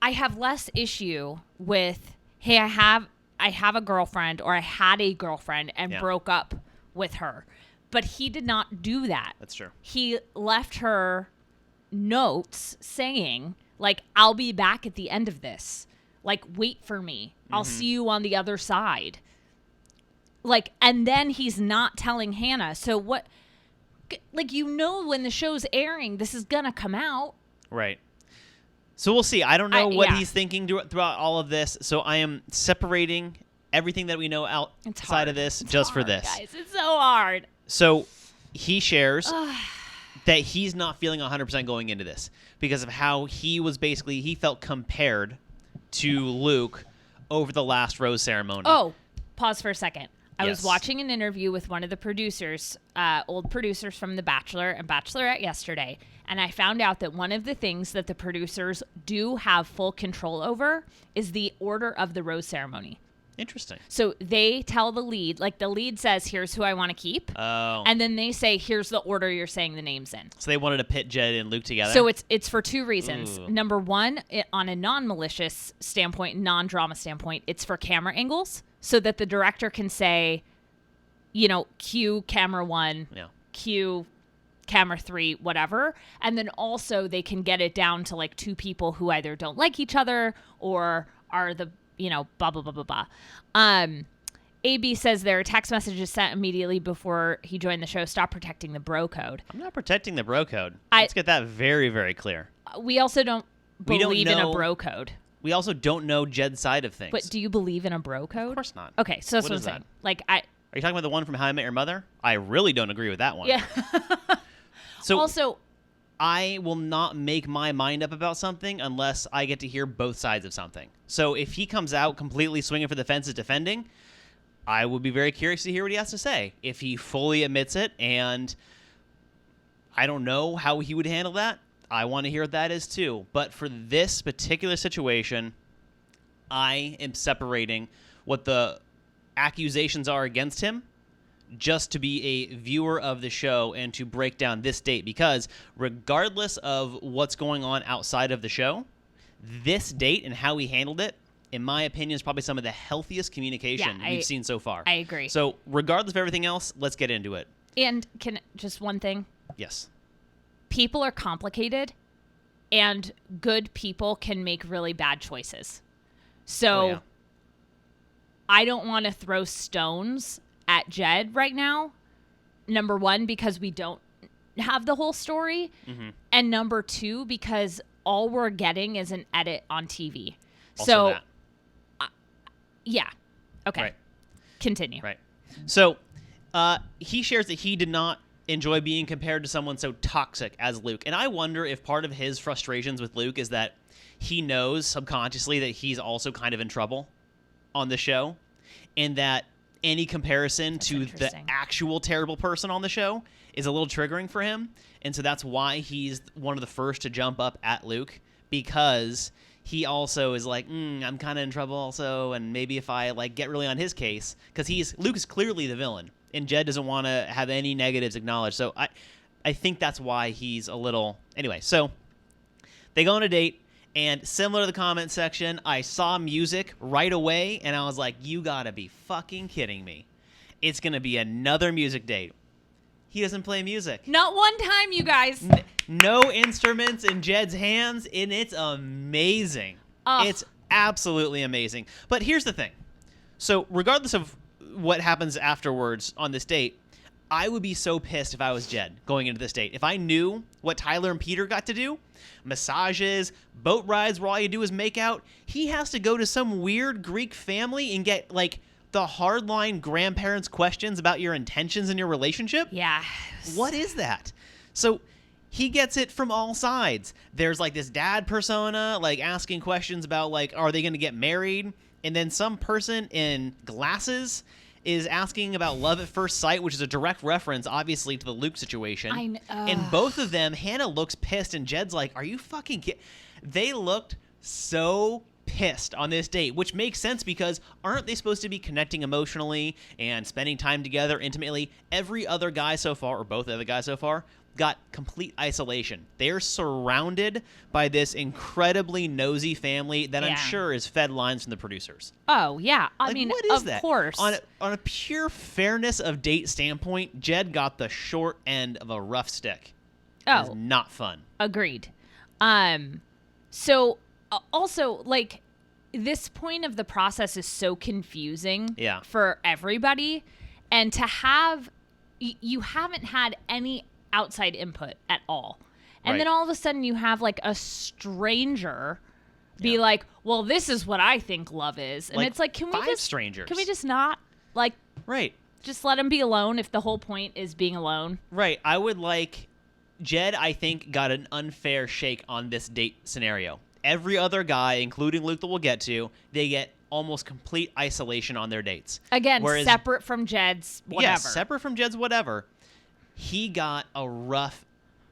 I have less issue with, hey, I have a girlfriend or I had a girlfriend and broke up with her. But he did not do that. That's true. He left her notes saying, like, I'll be back at the end of this. Like, wait for me. I'll see you on the other side. Like, and then he's not telling Hannah. So what, like, when the show's airing, this is going to come out. Right. So we'll see. I don't know what he's thinking throughout all of this. So I am separating everything that we know outside of this just for this. Guys, it's so hard. So he shares that he's not feeling 100% going into this because of how he felt compared to Luke over the last rose ceremony. Oh, pause for a second. I Yes. was watching an interview with one of the producers, old producers from The Bachelor and Bachelorette yesterday, and I found out that one of the things that the producers do have full control over is the order of the rose ceremony. Interesting. So they tell the lead, like the lead says, here's who I want to keep. Oh. And then they say, here's the order you're saying the names in. So they wanted to pit Jed and Luke together? So it's for two reasons. Ooh. Number one, on a non-malicious standpoint, non-drama standpoint, it's for camera angles so that the director can say, cue camera 1, cue camera 3, whatever. And then also they can get it down to like two people who either don't like each other or are the, blah, blah, blah, blah, blah. AB says there are text messages sent immediately before he joined the show. Stop protecting the bro code. I'm not protecting the bro code. Let's get that very, very clear. We also don't believe in a know- bro code. We also don't know Jed's side of things. But do you believe in a bro code? Of course not. Okay, so that's What what I'm is saying. that? Like, Are you talking about the one from How I Met Your Mother? I really don't agree with that one. yeah. So Also, I will not make my mind up about something unless I get to hear both sides of something. So if he comes out completely swinging for the fences defending, I would be very curious to hear what he has to say. If he fully admits it, and I don't know how he would handle that, I want to hear what that is too. But for this particular situation, I am separating what the accusations are against him just to be a viewer of the show and to break down this date, because regardless of what's going on outside of the show, this date and how he handled it, in my opinion, is probably some of the healthiest communication we've seen so far. I agree. So regardless of everything else, let's get into it. and just one thing. Yes. People are complicated, and good people can make really bad choices. So Oh, yeah. I don't want to throw stones at Jed right now. Number one, because we don't have the whole story. Mm-hmm. And number two, because all we're getting is an edit on TV. Also so, that. Yeah. Okay. Right. Continue. Right. So he shares that he did not enjoy being compared to someone so toxic as Luke. And I wonder if part of his frustrations with Luke is that he knows subconsciously that he's also kind of in trouble on the show, and that any comparison to the interesting. actual terrible person on the show is a little triggering for him. And so that's why he's one of the first to jump up at Luke, because he also is like, I'm kind of in trouble also, and maybe if I get really on his case, because Luke is clearly the villain, and Jed doesn't want to have any negatives acknowledged. So I think that's why he's a little... Anyway, so they go on a date, and similar to the comment section, I saw music right away, and I was like, you gotta be fucking kidding me. It's gonna be another music date. He doesn't play music. Not one time, you guys. No instruments in Jed's hands, and it's amazing. Ugh. It's absolutely amazing. But here's the thing. So regardless of what happens afterwards on this date, I would be so pissed if I was Jed going into this date. If I knew what Tyler and Peter got to do, massages, boat rides where all you do is make out, he has to go to some weird Greek family and get the hardline grandparents' questions about your intentions in your relationship. Yeah. What is that? So he gets it from all sides. There's this dad persona, asking questions about are they going to get married? And then some person in glasses is asking about love at first sight, which is a direct reference, obviously, to the Luke situation. And both of them, Hannah looks pissed, and Jed's like, are you fucking kidding? They looked so pissed on this date, which makes sense because aren't they supposed to be connecting emotionally and spending time together intimately? Every other guy so far, or both other guys so far, got complete isolation. They're surrounded by this incredibly nosy family that I'm sure is fed lines from the producers. Oh, yeah. I mean, what is of that? course. On a pure fairness of date standpoint, Jed got the short end of a rough stick. It's not fun. Agreed. So also, like, this point of the process is so confusing for everybody. And to have, you haven't had any outside input at all. And then all of a sudden you have like a stranger be like, well, this is what I think love is. And it's like, can we just not like, just let him be alone if the whole point is being alone? Right. I would like, Jed, I think, got an unfair shake on this date scenario. Every other guy, including Luke that we'll get to, they get almost complete isolation on their dates. Again, separate from Jed's whatever. Yes, separate from Jed's whatever. He got a rough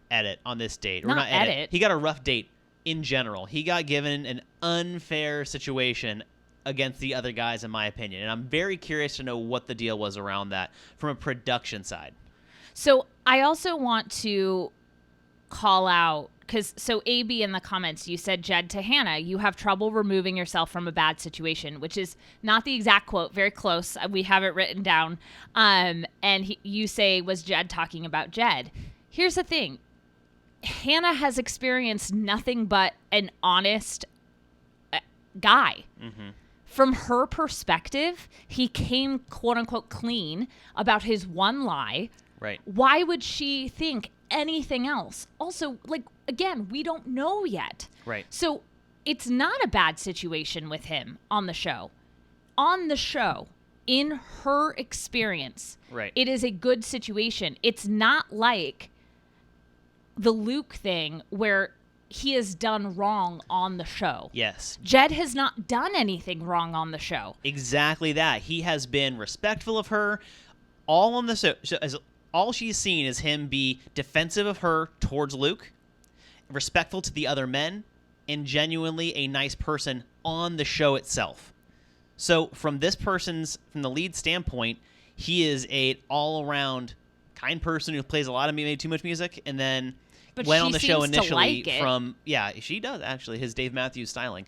edit on this date. Or not edit. He got a rough date in general. He got given an unfair situation against the other guys, in my opinion. And I'm very curious to know what the deal was around that from a production side. So I also want to call out, so AB in the comments, you said, Jed to Hannah, you have trouble removing yourself from a bad situation, which is not the exact quote, very close. We have it written down. And you say, was Jed talking about Jed? Here's the thing. Hannah has experienced nothing but an honest guy. Mm-hmm. From her perspective, he came, quote unquote, clean about his one lie. Right. Why would she think anything else? Also, like, again, we don't know yet. Right. So it's not a bad situation with him on the show. On the show, in her experience, it is a good situation. It's not like the Luke thing where he has done wrong on the show. Yes. Jed has not done anything wrong on the show. Exactly that. He has been respectful of her. All on the show, all she's seen is him be defensive of her towards Luke, respectful to the other men, and genuinely a nice person on the show itself. So from the lead standpoint, he is a all-around kind person who plays a lot of maybe too much music, and then went on the show initially from, she does actually, his Dave Matthews styling.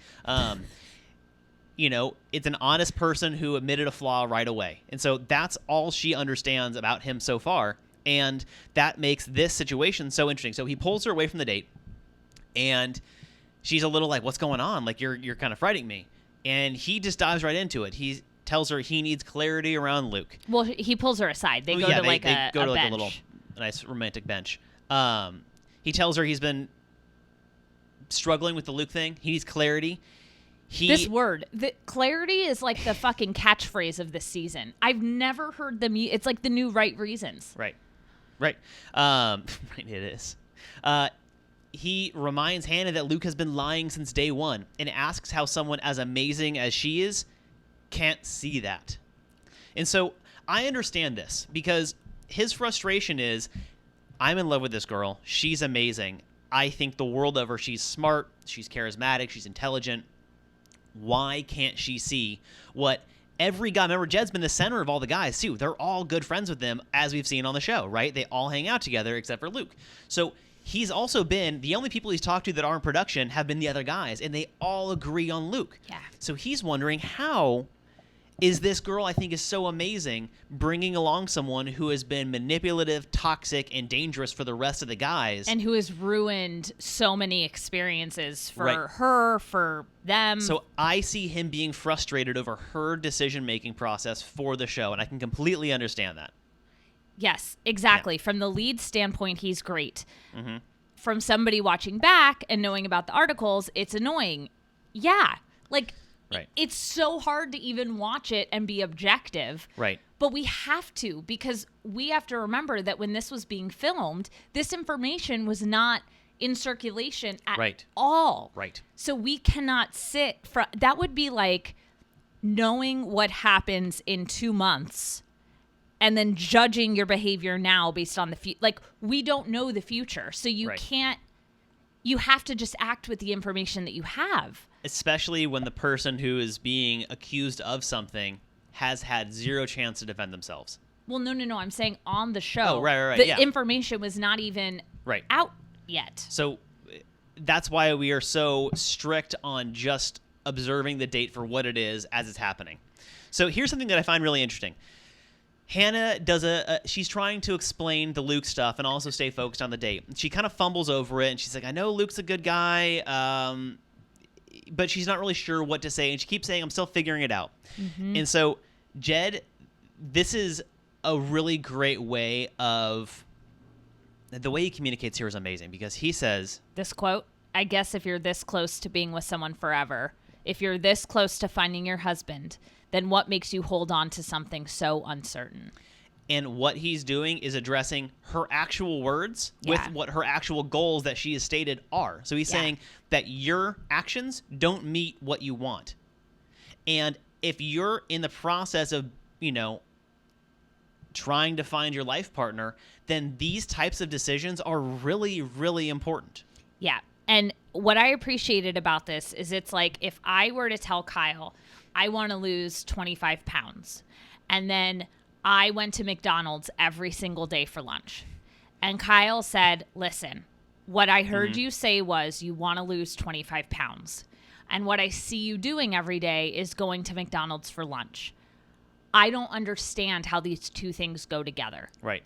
It's an honest person who admitted a flaw right away. And so that's all she understands about him so far. And that makes this situation so interesting. So he pulls her away from the date, and she's a little like, what's going on? Like, you're kind of frightening me. And he just dives right into it. He tells her he needs clarity around Luke. Well, he pulls her aside. They go to like a little nice romantic bench. He tells her he's been struggling with the Luke thing. He needs clarity. This word, the clarity, is like the fucking catchphrase of this season. I've never heard them. It's like the new right reasons. Right. It is. He reminds Hannah that Luke has been lying since day one and asks how someone as amazing as she is can't see that. And so I understand this because his frustration is, I'm in love with this girl. She's amazing. I think the world of her. She's smart. She's charismatic. She's intelligent. Why can't she see what every guy? Remember, Jed's been the center of all the guys, too. They're all good friends with them, as we've seen on the show, right? They all hang out together except for Luke. So he's also been, the only people he's talked to that are in production have been the other guys, and they all agree on Luke. Yeah. So he's wondering, how is this girl I think is so amazing bringing along someone who has been manipulative, toxic, and dangerous for the rest of the guys. And who has ruined so many experiences for her, for them. So I see him being frustrated over her decision-making process for the show, and I can completely understand that. Yes, exactly. Yeah. From the lead standpoint, he's great. Mm-hmm. From somebody watching back and knowing about the articles, it's annoying. Yeah, like... Right. It's so hard to even watch it and be objective. Right. But we have to, because we have to remember that when this was being filmed, this information was not in circulation at all. Right. So we cannot that would be like knowing what happens in 2 months and then judging your behavior now based on the future. Like, we don't know the future. So you can't, you have to just act with the information that you have. Especially when the person who is being accused of something has had zero chance to defend themselves. Well, no. I'm saying on the show. Oh, right. The information was not even out yet. So that's why we are so strict on just observing the date for what it is as it's happening. So here's something that I find really interesting. Hannah does she's trying to explain the Luke stuff and also stay focused on the date. She kind of fumbles over it, and she's like, I know Luke's a good guy, but she's not really sure what to say, and she keeps saying, I'm still figuring it out. Mm-hmm. And so, Jed, this is a really great way of... The way he communicates here is amazing, because he says... This quote, I guess if you're this close to being with someone forever, if you're this close to finding your husband, then what makes you hold on to something so uncertain? And what he's doing is addressing her actual words with what her actual goals that she has stated are. So he's saying that your actions don't meet what you want. And if you're in the process of, trying to find your life partner, then these types of decisions are really, really important. Yeah. And what I appreciated about this is it's like if I were to tell Kyle, I want to lose 25 pounds, and then I went to McDonald's every single day for lunch, and Kyle said, listen, what I heard you say was you want to lose 25 pounds, and what I see you doing every day is going to McDonald's for lunch. I don't understand how these two things go together. Right.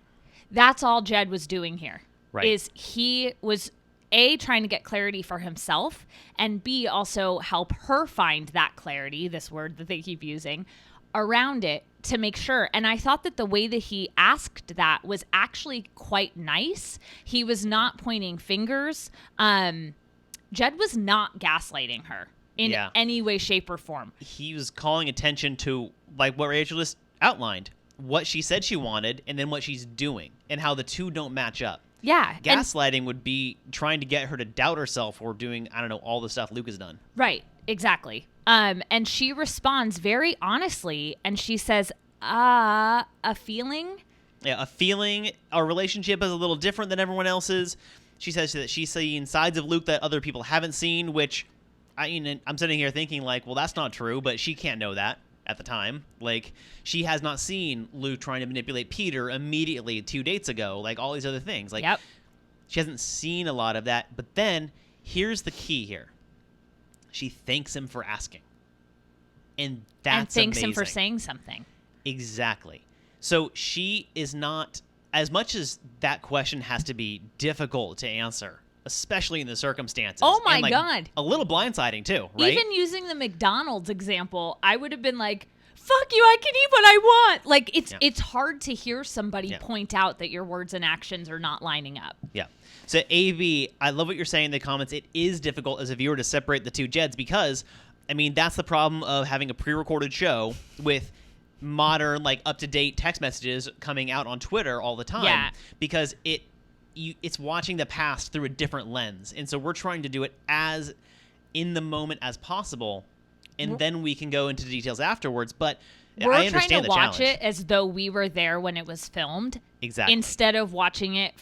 That's all Jed was doing here. Right. Is he was A, trying to get clarity for himself, and B, also help her find that clarity, this word that they keep using, around it to make sure. And I thought that the way that he asked that was actually quite nice. He was not pointing fingers. Jed was not gaslighting her in any way, shape, or form. He was calling attention to, like what Rachel just outlined, what she said she wanted and then what she's doing and how the two don't match up. Yeah. Gaslighting would be trying to get her to doubt herself or doing, all the stuff Luke has done. Right. Exactly. And she responds very honestly, and she says, a feeling? Yeah, a feeling. Our relationship is a little different than everyone else's. She says that she's seeing sides of Luke that other people haven't seen, which I'm sitting here thinking well, that's not true, but she can't know that at the time. She has not seen Luke trying to manipulate Peter immediately 2 dates ago, all these other things. Yep. She hasn't seen a lot of that. But then, here's the key here. She thanks him for asking. And that's thanks amazing. Him for saying something. Exactly. So she is not, as much as that question has to be difficult to answer, especially in the circumstances. Oh my God. A little blindsiding too, right? Even using the McDonald's example, I would have been like, fuck you, I can eat what I want. It's hard to hear somebody point out that your words and actions are not lining up. Yeah. So AB, I love what you're saying in the comments. It is difficult as a viewer to separate the two Jeds because, that's the problem of having a pre-recorded show with modern, up-to-date text messages coming out on Twitter all the time. Yeah. Because it's watching the past through a different lens. And so we're trying to do it as in the moment as possible, and then we can go into the details afterwards. But I understand the challenge. We're trying to watch it as though we were there when it was filmed. Exactly. Instead of watching it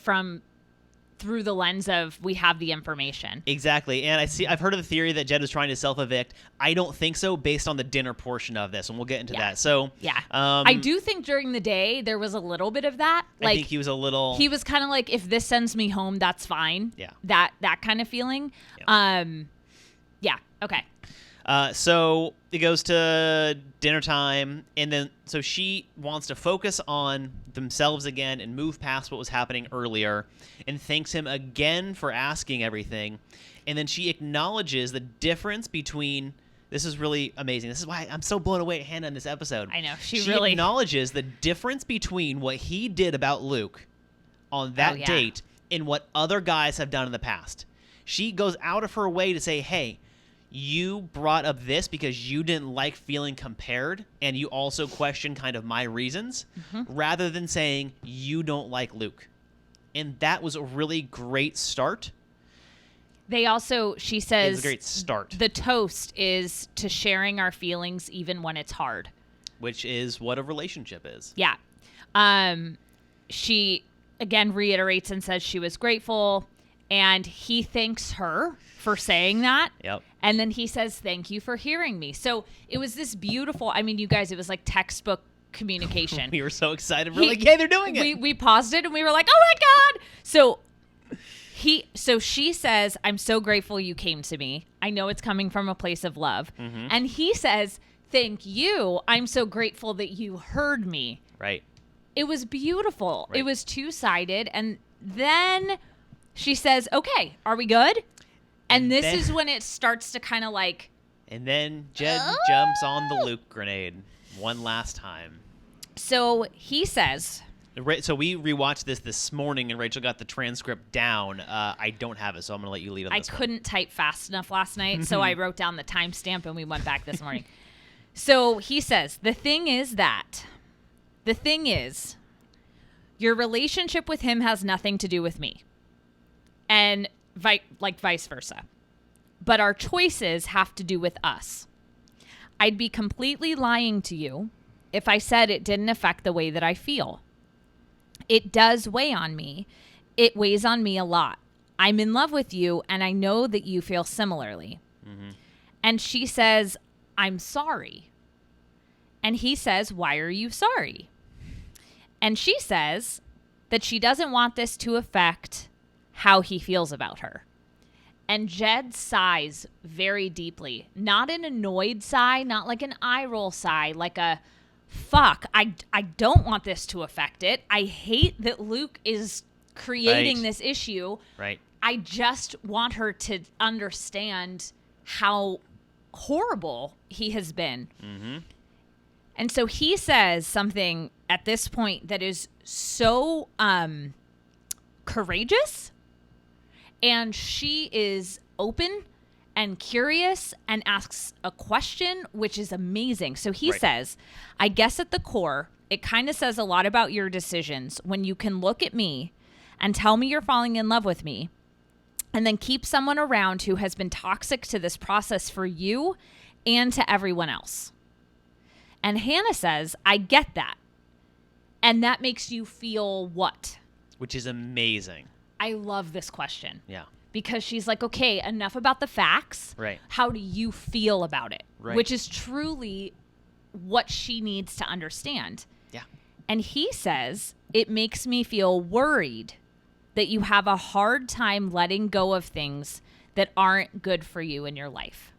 through the lens of we have the information. Exactly. And I've heard of the theory that Jed was trying to self-evict. I don't think so based on the dinner portion of this, and we'll get into that. So yeah. I do think during the day there was a little bit of that. I think he was a little... He was kind of like, if this sends me home, that's fine. Yeah. That kind of feeling. Yeah. Yeah. Okay. So it goes to dinner time, and then so she wants to focus on themselves again and move past what was happening earlier, and thanks him again for asking everything. And then she acknowledges the difference between... This is really amazing. This is why I'm so blown away at Hannah in this episode. I know. She really acknowledges the difference between what he did about Luke on that date and what other guys have done in the past. She goes out of her way to say, hey, you brought up this because you didn't like feeling compared, and you also question kind of my reasons, rather than saying you don't like Luke. And that was a really great start. She says, it was a great start. The toast is to sharing our feelings even when it's hard. Which is what a relationship is. Yeah. She, again, reiterates and says she was grateful, and he thanks her for saying that. Yep. And then he says, thank you for hearing me. So it was this beautiful, you guys, it was like textbook communication. We were so excited. We're like, yeah, they're doing it. We paused it and we were like, oh my God. So she says, I'm so grateful you came to me. I know it's coming from a place of love. And he says, thank you. I'm so grateful that you heard me. Right. It was beautiful. Right. It was two-sided. And then she says, okay, are we good? And this is when it starts to kind of like... And then Jed jumps on the Luke grenade one last time. So he says... So we rewatched this morning, and Rachel got the transcript down. I don't have it, so I'm going to let you lead on this one. I couldn't type fast enough last night, so I wrote down the timestamp, and we went back this morning. So he says, the thing is, your relationship with him has nothing to do with me. And vice versa. But our choices have to do with us. I'd be completely lying to you if I said it didn't affect the way that I feel. It does weigh on me. It weighs on me a lot. I'm in love with you, and I know that you feel similarly. Mm-hmm. And she says, I'm sorry. And he says, why are you sorry? And she says that she doesn't want this to affect how he feels about her. And Jed sighs very deeply, not an annoyed sigh, not like an eye roll sigh, like a, fuck, I don't want this to affect it. I hate that Luke is creating this issue. Right. I just want her to understand how horrible he has been. Mm-hmm. And so he says something at this point that is so courageous. And she is open and curious and asks a question, which is amazing. So he says, I guess at the core, it kind of says a lot about your decisions when you can look at me and tell me you're falling in love with me and then keep someone around who has been toxic to this process for you and to everyone else. And Hannah says, I get that. And that makes you feel what? Which is amazing. I love this question. Yeah. Because she's like, okay, enough about the facts. Right. How do you feel about it? Right. Which is truly what she needs to understand. Yeah. And he says, it makes me feel worried that you have a hard time letting go of things that aren't good for you in your life.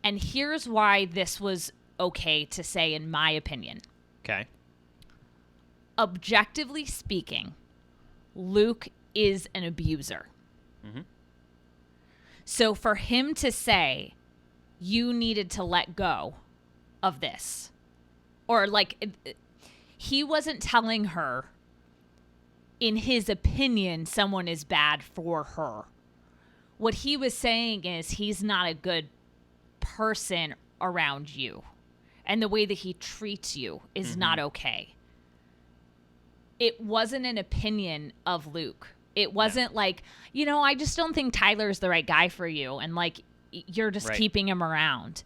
And here's why this was okay to say, in my opinion. Okay. Objectively speaking, Luke is an abuser. Mm-hmm. So for him to say, you needed to let go of this, or like, he wasn't telling her, in his opinion, someone is bad for her. What he was saying is he's not a good person around you. And the way that he treats you is not okay. It wasn't an opinion of Luke. It wasn't like, I just don't think Tyler's the right guy for you. And like, you're just keeping him around.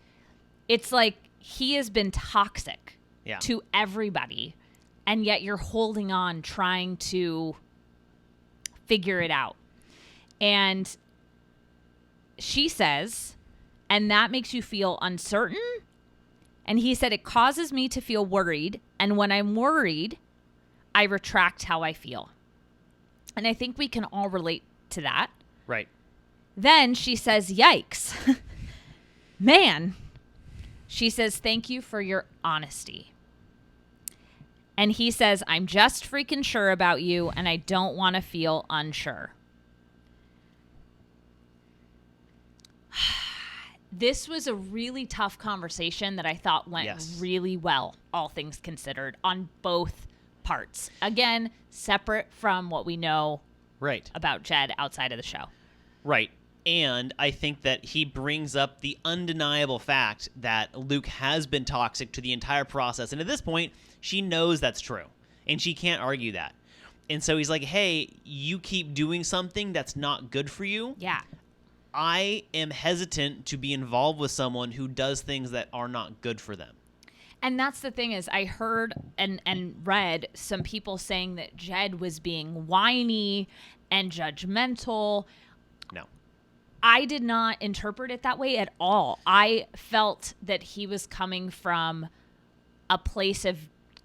It's like he has been toxic to everybody. And yet you're holding on, trying to figure it out. And she says, and that makes you feel uncertain. And he said, it causes me to feel worried. And when I'm worried, I retract how I feel. And I think we can all relate to that. Right. Then she says, yikes. Man. She says, thank you for your honesty. And he says, I'm just freaking sure about you, and I don't want to feel unsure. This was a really tough conversation that I thought went really well, all things considered, on both parts. Again, separate from what we know about Jed outside of the show. Right. And I think that he brings up the undeniable fact that Luke has been toxic to the entire process. And at this point, she knows that's true. And she can't argue that. And so he's like, hey, you keep doing something that's not good for you. Yeah. I am hesitant to be involved with someone who does things that are not good for them. And that's the thing is I heard and read some people saying that Jed was being whiny and judgmental. No. I did not interpret it that way at all. I felt that he was coming from a place of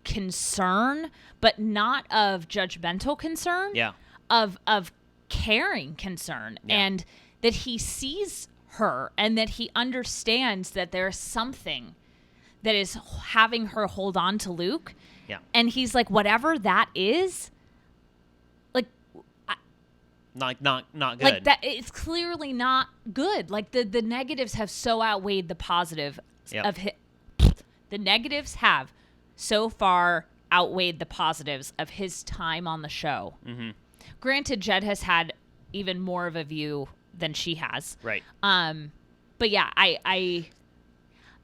concern, but not of judgmental concern. Yeah. Of caring concern. Yeah. And that he sees her and that he understands that there's something that is having her hold on to Luke. Yeah. And he's like, whatever that is, like, not good. like that, it's clearly not good. Like the negatives have so outweighed the positive of the negatives have so far outweighed the positives of his time on the show. Mm-hmm. Granted, Jed has had even more of a view than she has. Right. But yeah, I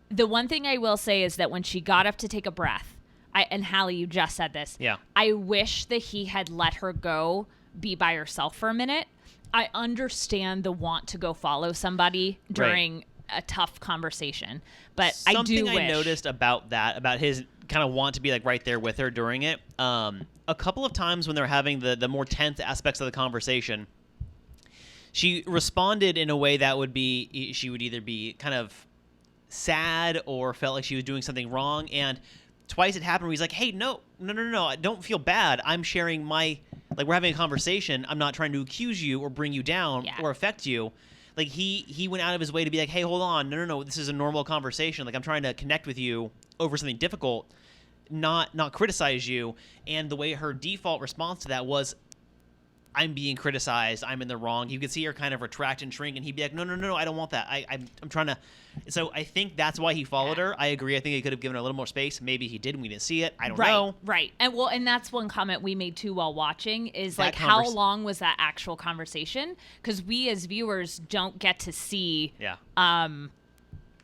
the one thing I will say is that when she got up to take a breath, and Hallie, you just said this. Yeah. I wish that he had let her go be by herself for a minute. I understand the want to go follow somebody during a tough conversation, but I do wish. Something I noticed about that, about his kind of want to be like right there with her during it. A couple of times when they're having the more tense aspects of the conversation, she responded in a way that would be, she would either be kind of sad or felt like she was doing something wrong. And twice it happened where he's like, hey, no, don't feel bad. I'm sharing my, like, we're having a conversation. I'm not trying to accuse you or bring you down or affect you. Like, he went out of his way to be like, hey, hold on. No, this is a normal conversation. Like, I'm trying to connect with you over something difficult, not criticize you. And the way her default response to that was, I'm being criticized. I'm in the wrong. You could see her kind of retract and shrink, and he'd be like, no, I don't want that. I'm trying to. So I think that's why he followed her. I agree. I think he could have given her a little more space. Maybe he did, and we didn't see it. I don't know. Right. And that's one comment we made too while watching is like, how long was that actual conversation? Because we as viewers don't get to see the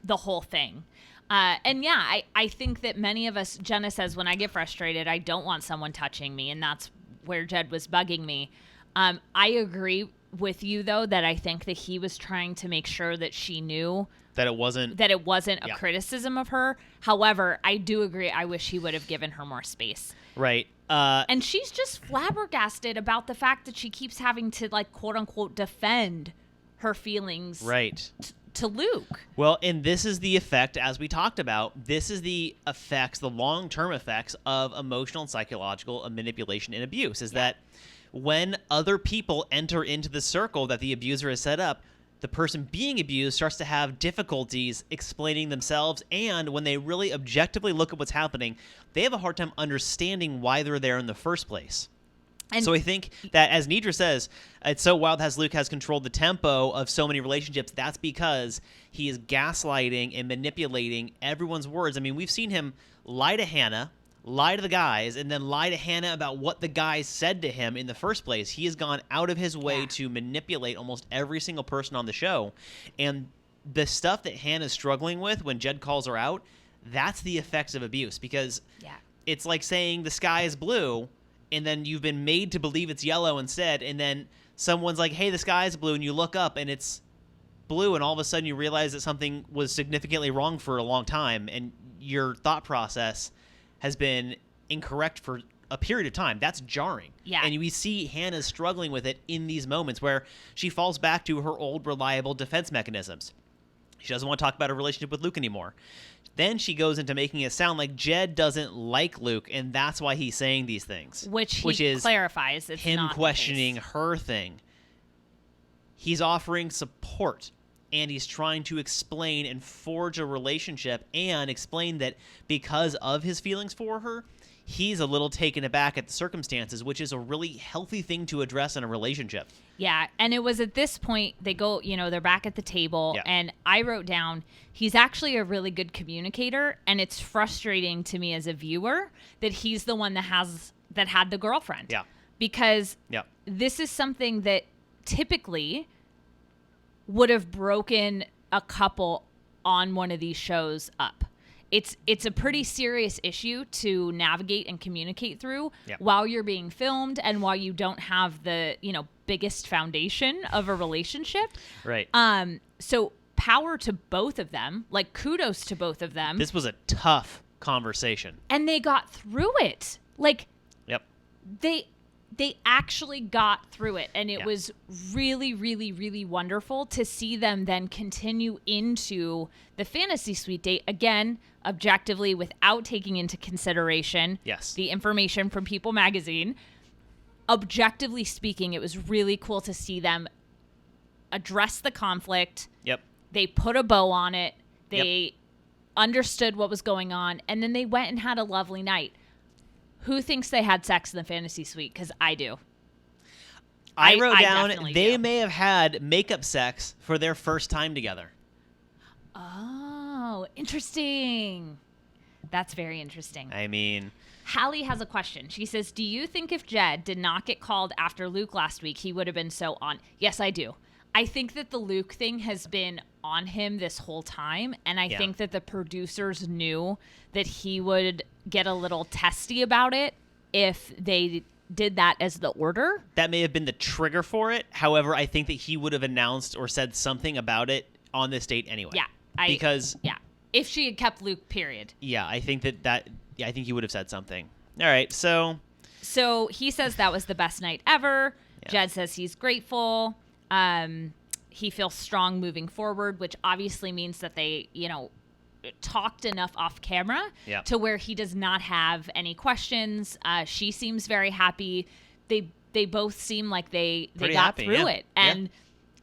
whole thing. And yeah, I think that many of us, Jenna says, when I get frustrated, I don't want someone touching me, and that's where Jed was bugging me. I agree with you, though, that I think that he was trying to make sure that she knew that it wasn't a criticism of her. However, I do agree. I wish he would have given her more space. Right. And she's just flabbergasted about the fact that she keeps having to, like, quote unquote, defend her feelings. Right. To Luke. Well, and this is the effect, as we talked about, this is the effects, the long-term effects of emotional and psychological manipulation and abuse, is that when other people enter into the circle that the abuser has set up, the person being abused starts to have difficulties explaining themselves, and when they really objectively look at what's happening, they have a hard time understanding why they're there in the first place. And so I think that, as Nidra says, it's so wild as Luke has controlled the tempo of so many relationships. That's because he is gaslighting and manipulating everyone's words. I mean, we've seen him lie to Hannah, lie to the guys, and then lie to Hannah about what the guys said to him in the first place. He has gone out of his way to manipulate almost every single person on the show. And the stuff that Hannah's struggling with when Jed calls her out, that's the effects of abuse. Because it's like saying the sky is blue, and then you've been made to believe it's yellow instead, and then someone's like, hey, the sky is blue, and you look up, and it's blue, and all of a sudden you realize that something was significantly wrong for a long time, and your thought process has been incorrect for a period of time. That's jarring. Yeah. And we see Hannah struggling with it in these moments where she falls back to her old reliable defense mechanisms. She doesn't want to talk about her relationship with Luke anymore. Then she goes into making it sound like Jed doesn't like Luke, and that's why he's saying these things. Which is clarifies it's him not questioning her thing. He's offering support, and he's trying to explain and forge a relationship and explain that because of his feelings for her, he's a little taken aback at the circumstances, which is a really healthy thing to address in a relationship. Yeah, and it was at this point they go, they're back at the table, and I wrote down, he's actually a really good communicator, and it's frustrating to me as a viewer that he's the one that had the girlfriend. Yeah. Because this is something that typically would have broken a couple on one of these shows up. It's a pretty serious issue to navigate and communicate through while you're being filmed and while you don't have the, biggest foundation of a relationship. Right. So power to both of them, like kudos to both of them. This was a tough conversation. And they got through it. Like, they actually got through it, and it was really, really, really wonderful to see them then continue into the fantasy suite date, again, objectively, without taking into consideration the information from People magazine. Objectively speaking, it was really cool to see them address the conflict. They put a bow on it. They understood what was going on, and then they went and had a lovely night. who thinks they had sex in the fantasy suite? Because I do. I wrote down definitely they do. may have had makeup sex for their first time together. Oh, interesting. That's very interesting. I mean, Hallie has a question. She says, do you think if Jed did not get called after Luke last week, he would have been so on? Yes, I do. I think that the Luke thing has been on him this whole time. And I think that the producers knew that he would get a little testy about it if they did that as the order. that may have been the trigger for it. However, I think that he would have announced or said something about it on this date anyway. Yeah. If she had kept Luke, period. Yeah, I think I think he would have said something. All right, so he says that was the best night ever. Yeah. Jed says he's grateful. He feels strong moving forward, which obviously means that they, talked enough off camera to where he does not have any questions. She seems very happy. They both seem like they got happy, through yeah. it. And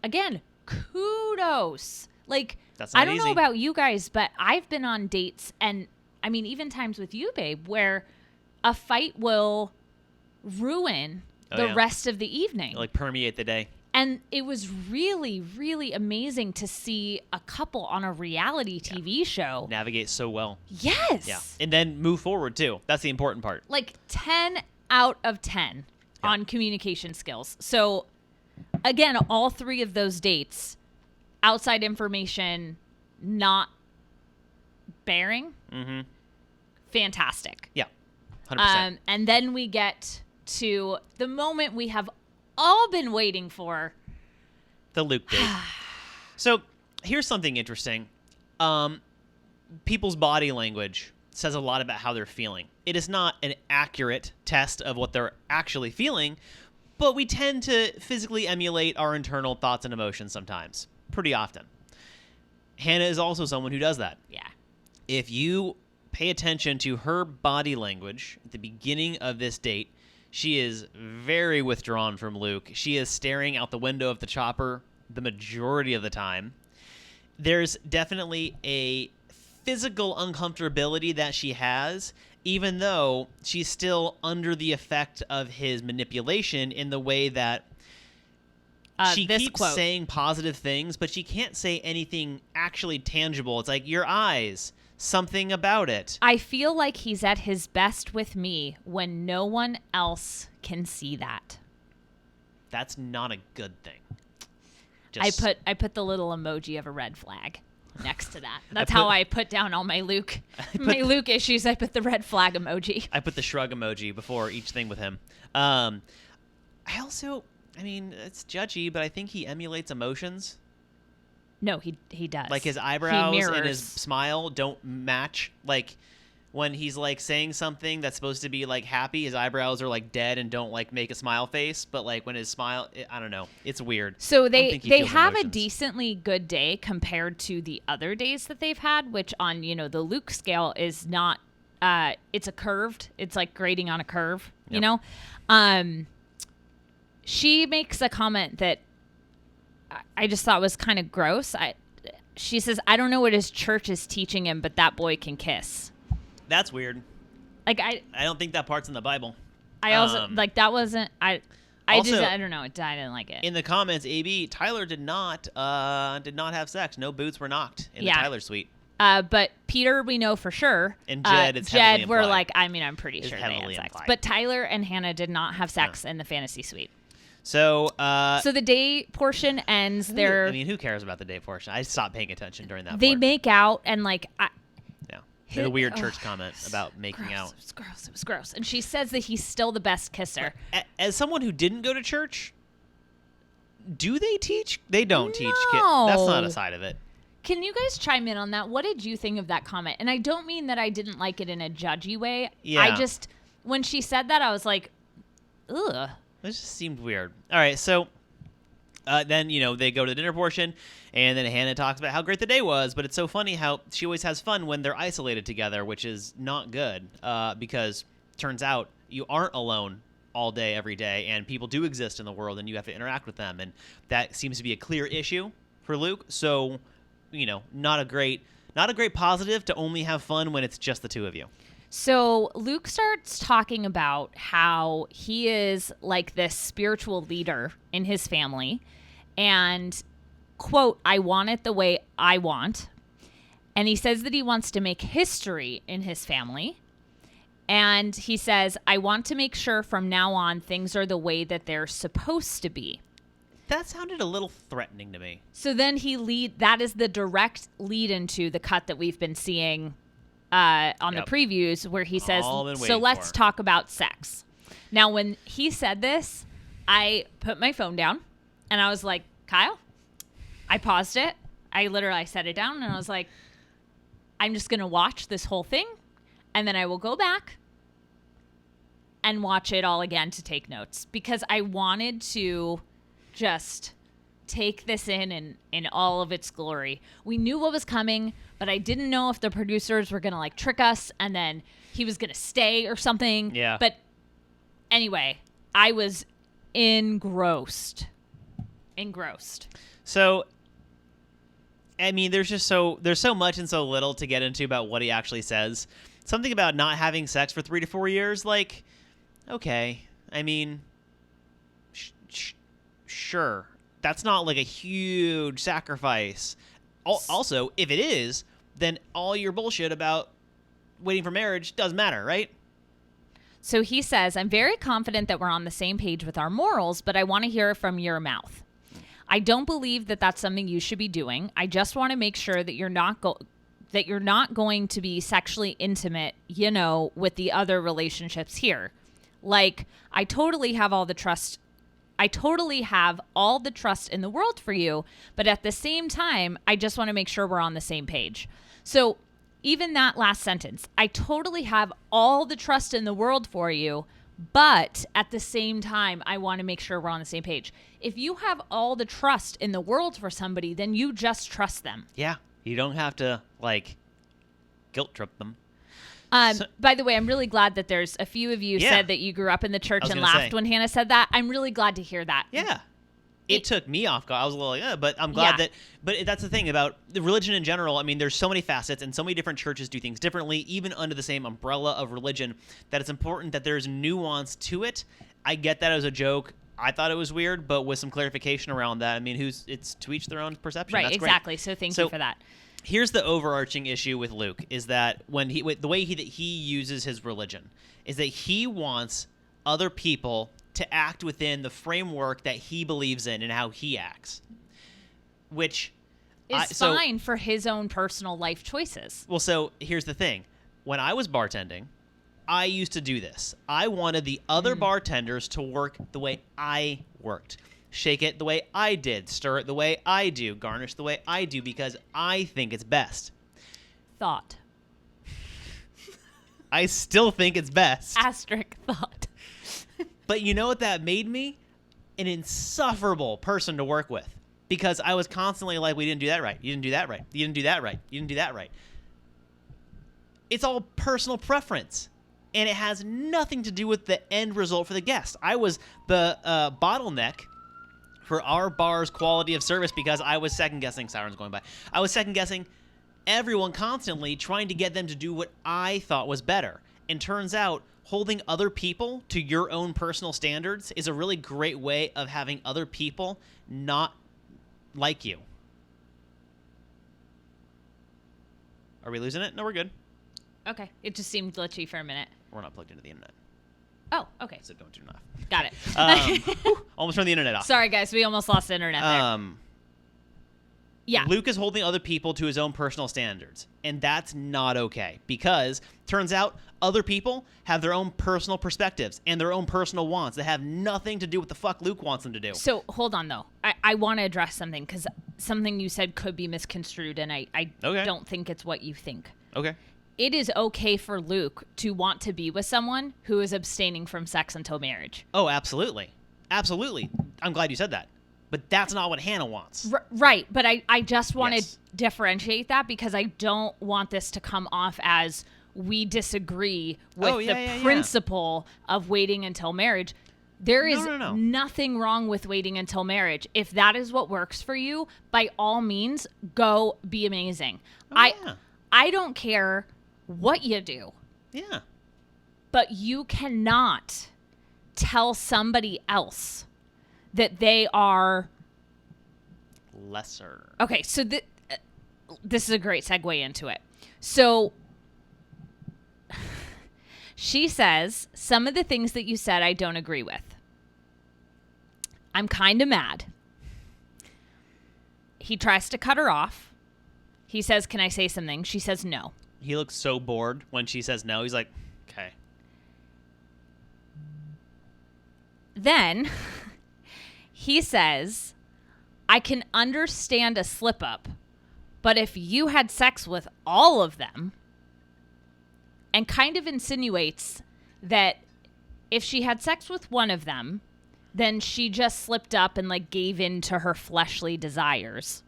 again, kudos. Like, That's not I don't know easy. about you guys, but I've been on dates, and I mean, even times with you, babe, where a fight will ruin the rest of the evening. like permeate the day. And it was really, really amazing to see a couple on a reality TV show Navigate so well. Yes. Yeah. And then move forward too. That's the important part. Like 10 out of 10 on communication skills. So again, all three of those dates, outside information not bearing, fantastic. Yeah. 100%. And then we get to the moment we have all been waiting for. The Luke date. So here's something interesting. People's body language says a lot about how they're feeling. It is not an accurate test of what they're actually feeling, but we tend to physically emulate our internal thoughts and emotions sometimes, pretty often. Hannah is also someone who does that. Yeah. If you pay attention to her body language at the beginning of this date, she is very withdrawn from Luke. She is staring out the window of the chopper the majority of the time. There's definitely a physical uncomfortability that she has, even though she's still under the effect of his manipulation in the way that she keeps saying positive things, but she can't say anything actually tangible. It's like, your eyes, something about it. I feel like he's at his best with me when no one else can see that. That's not a good thing. I put the little emoji of a red flag next to that. That's how I put down all my Luke Luke issues. I put the red flag emoji. I put the shrug emoji before each thing with him. I mean, it's judgy, but I think he emulates emotions. No, he does. Like his eyebrows and his smile don't match. Like when he's like saying something that's supposed to be like happy, his eyebrows are like dead and don't like make a smile face. But like when his smile, I don't know, it's weird. So they have a decently good day compared to the other days that they've had, which on the Luke scale is not. It's a curved. It's like grading on a curve. Yep. She makes a comment that I just thought was kind of gross. She says, I don't know what his church is teaching him, but that boy can kiss. That's weird. Like I don't think that part's in the Bible. I also like that wasn't I Also, I don't know. I didn't like it. In the comments, AB, Tyler did not have sex. No boots were knocked in the Tyler suite. But Peter, we know for sure. And Jed, it's heavily Jed, we're implied. like, I'm pretty sure they had sex. Implied. But Tyler and Hannah did not have sex in the fantasy suite. So the day portion ends. I mean, who cares about the day portion? I stopped paying attention during that. They part. make out and like. There's a weird church comment about making out. It was gross. And she says that he's still the best kisser. As someone who didn't go to church, do they teach? They don't teach kids. No. That's not a side of it. Can you guys chime in on that? What did you think of that comment? And I don't mean that I didn't like it in a judgy way. Yeah. I just, when she said that, I was like, ugh. It just seemed weird. All right, so then, they go to the dinner portion, and then Hannah talks about how great the day was, but it's so funny how she always has fun when they're isolated together, which is not good because turns out you aren't alone all day, every day, and people do exist in the world, and you have to interact with them, and that seems to be a clear issue for Luke, so, not a great positive to only have fun when it's just the two of you. So Luke starts talking about how he is like this spiritual leader in his family and, quote, I want it the way I want. And he says that he wants to make history in his family. And he says, I want to make sure from now on things are the way that they're supposed to be. That sounded a little threatening to me. So then that is the direct lead into the cut that we've been seeing on the previews where he says, so let's talk about sex. Now, when he said this, I put my phone down and I was like, Kyle, I paused it. I set it down and I was like, I'm just going to watch this whole thing and then I will go back and watch it all again to take notes because I wanted to just take this in all of its glory. We knew what was coming, but I didn't know if the producers were going to like trick us and then he was going to stay or something. Yeah. But anyway, I was engrossed. So, I mean, there's so much and so little to get into about what he actually says. Something about not having sex for 3 to 4 years, like, okay. I mean, sure. That's not like a huge sacrifice. Also, if it is, then all your bullshit about waiting for marriage doesn't matter, right? So he says, I'm very confident that we're on the same page with our morals, but I want to hear it from your mouth. I don't believe that that's something you should be doing. I just want to make sure that you're not going to be sexually intimate, with the other relationships here. Like, I totally have all the trust in the world for you, but at the same time, I just want to make sure we're on the same page. So even that last sentence, I totally have all the trust in the world for you, but at the same time, I want to make sure we're on the same page. If you have all the trust in the world for somebody, then you just trust them. Yeah. You don't have to, guilt trip them. By the way, I'm really glad that there's a few of you said that you grew up in the church and laughed when Hannah said that. I'm really glad to hear that. Yeah. It took me off guard. I was a little but I'm glad but that's the thing about the religion in general. I mean, there's so many facets and so many different churches do things differently, even under the same umbrella of religion, that it's important that there's nuance to it. I get that as a joke. I thought it was weird, but with some clarification around that, I mean, it's to each their own perception. Right, That's exactly. Great. So thank you for that. Here's the overarching issue with Luke is that the way he uses his religion is that he wants other people to act within the framework that he believes in and how he acts, which is fine for his own personal life choices. Well, so here's the thing. When I was bartending, I used to do this. I wanted the other bartenders to work the way I worked. Shake it the way I did. Stir it the way I do. Garnish the way I do because I think it's best. Thought. I still think it's best. Asterisk thought. But you know what that made me? An insufferable person to work with. Because I was constantly like, we didn't do that right. You didn't do that right. You didn't do that right. You didn't do that right. It's all personal preference. And it has nothing to do with the end result for the guest. I was the bottleneck for our bar's quality of service because I was second-guessing. Sirens going by. I was second-guessing everyone constantly, trying to get them to do what I thought was better. And turns out, holding other people to your own personal standards is a really great way of having other people not like you. Are we losing it? No, we're good. Okay. It just seemed glitchy for a minute. We're not plugged into the internet. Oh, okay. So don't turn it off. Got it. Almost turned the internet off. Sorry, guys. We almost lost the internet there. Yeah. Luke is holding other people to his own personal standards, and that's not okay because turns out other people have their own personal perspectives and their own personal wants that have nothing to do with the fuck Luke wants them to do. So hold on, though. I want to address something because something you said could be misconstrued, and I don't think it's what you think. Okay. It is okay for Luke to want to be with someone who is abstaining from sex until marriage. Oh, absolutely. Absolutely. I'm glad you said that. But that's not what Hannah wants. Right. But I just want to differentiate that because I don't want this to come off as we disagree with the principle of waiting until marriage. There is nothing wrong with waiting until marriage. If that is what works for you, by all means, go be amazing. I don't care what you do. Yeah. But you cannot tell somebody else that they are lesser. Okay, so this is a great segue into it. So she says, some of the things that you said I don't agree with. I'm kind of mad. He tries to cut her off. He says, can I say something? She says no. He looks so bored when she says no. He's like, okay. Then he says, I can understand a slip up, but if you had sex with all of them, and kind of insinuates that if she had sex with one of them, then she just slipped up and like gave in to her fleshly desires.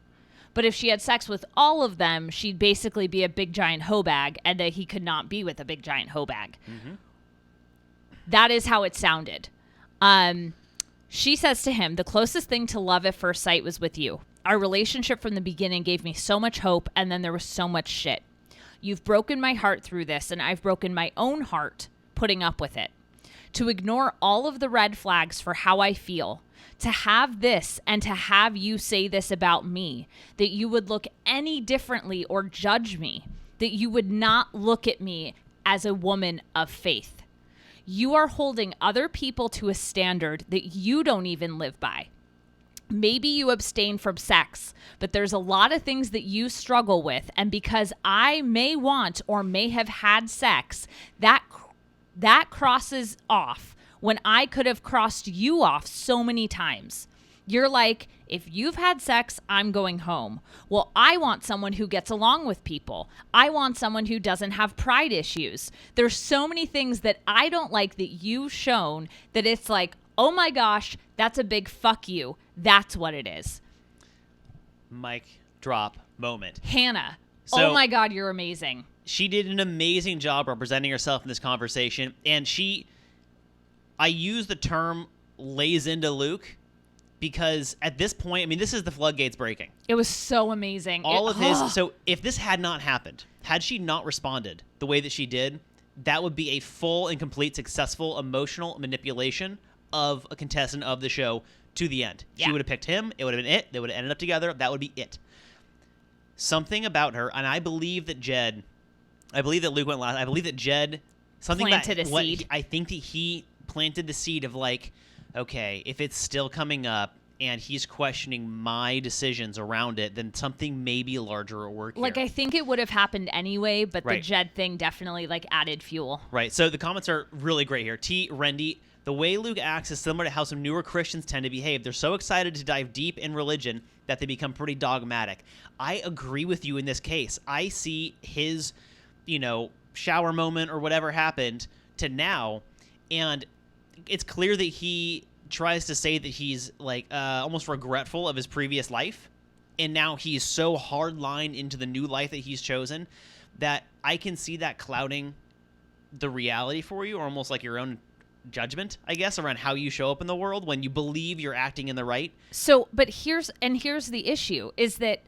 But if she had sex with all of them, she'd basically be a big giant hoe bag, and that he could not be with a big giant hoe bag. Mm-hmm. That is how it sounded. She says to him, the closest thing to love at first sight was with you. Our relationship from the beginning gave me so much hope, and then there was so much shit. You've broken my heart through this, and I've broken my own heart putting up with it. To ignore all of the red flags for how I feel, to have this and to have you say this about me, that you would look any differently or judge me, that you would not look at me as a woman of faith. You are holding other people to a standard that you don't even live by. Maybe you abstain from sex, but there's a lot of things that you struggle with. And because I may want or may have had sex, that crosses off when I could have crossed you off so many times. You're like, if you've had sex, I'm going home. Well, I want someone who gets along with people. I want someone who doesn't have pride issues. There's so many things that I don't like that you've shown that it's like, oh my gosh, that's a big fuck you. That's what it is. Mic drop moment. Hannah, So, oh my God, you're amazing. She did an amazing job representing herself in this conversation, and I use the term lays into Luke because at this point, I mean, this is the floodgates breaking. It was so amazing. So if this had not happened, had she not responded the way that she did, that would be a full and complete successful emotional manipulation of a contestant of the show to the end. Yeah. She would have picked him. It would have been it. They would have ended up together. That would be it. Something about her, and I believe that Luke went last. I believe that Jed planted a seed. I think that he planted the seed of like, okay, if it's still coming up and he's questioning my decisions around it, then something may be larger at work Like, here. I think it would have happened anyway, but Right. the Jed thing definitely like added fuel. Right. So the comments are really great here. T. Rendy, the way Luke acts is similar to how some newer Christians tend to behave. They're so excited to dive deep in religion that they become pretty dogmatic. I agree with you in this case. I see his, shower moment or whatever happened to now, and it's clear that he tries to say that he's like almost regretful of his previous life, and now he's so hardline into the new life that he's chosen that I can see that clouding the reality for you, or almost like your own judgment, I guess, around how you show up in the world when you believe you're acting in the right. So, but here's the issue is that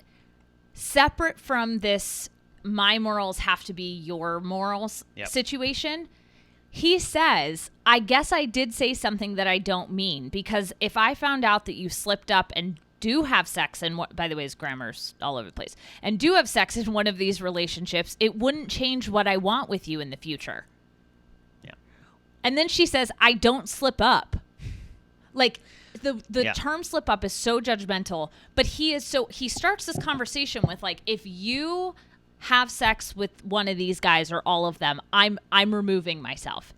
separate from this, my morals have to be your morals situation. He says, I guess I did say something that I don't mean, because if I found out that you slipped up and do have sex, and by the way, his grammar's all over the place, and do have sex in one of these relationships, it wouldn't change what I want with you in the future. Yeah. And then she says, I don't slip up. Like, the term slip up is so judgmental, but he starts this conversation with like, if you have sex with one of these guys or all of them, I'm removing myself.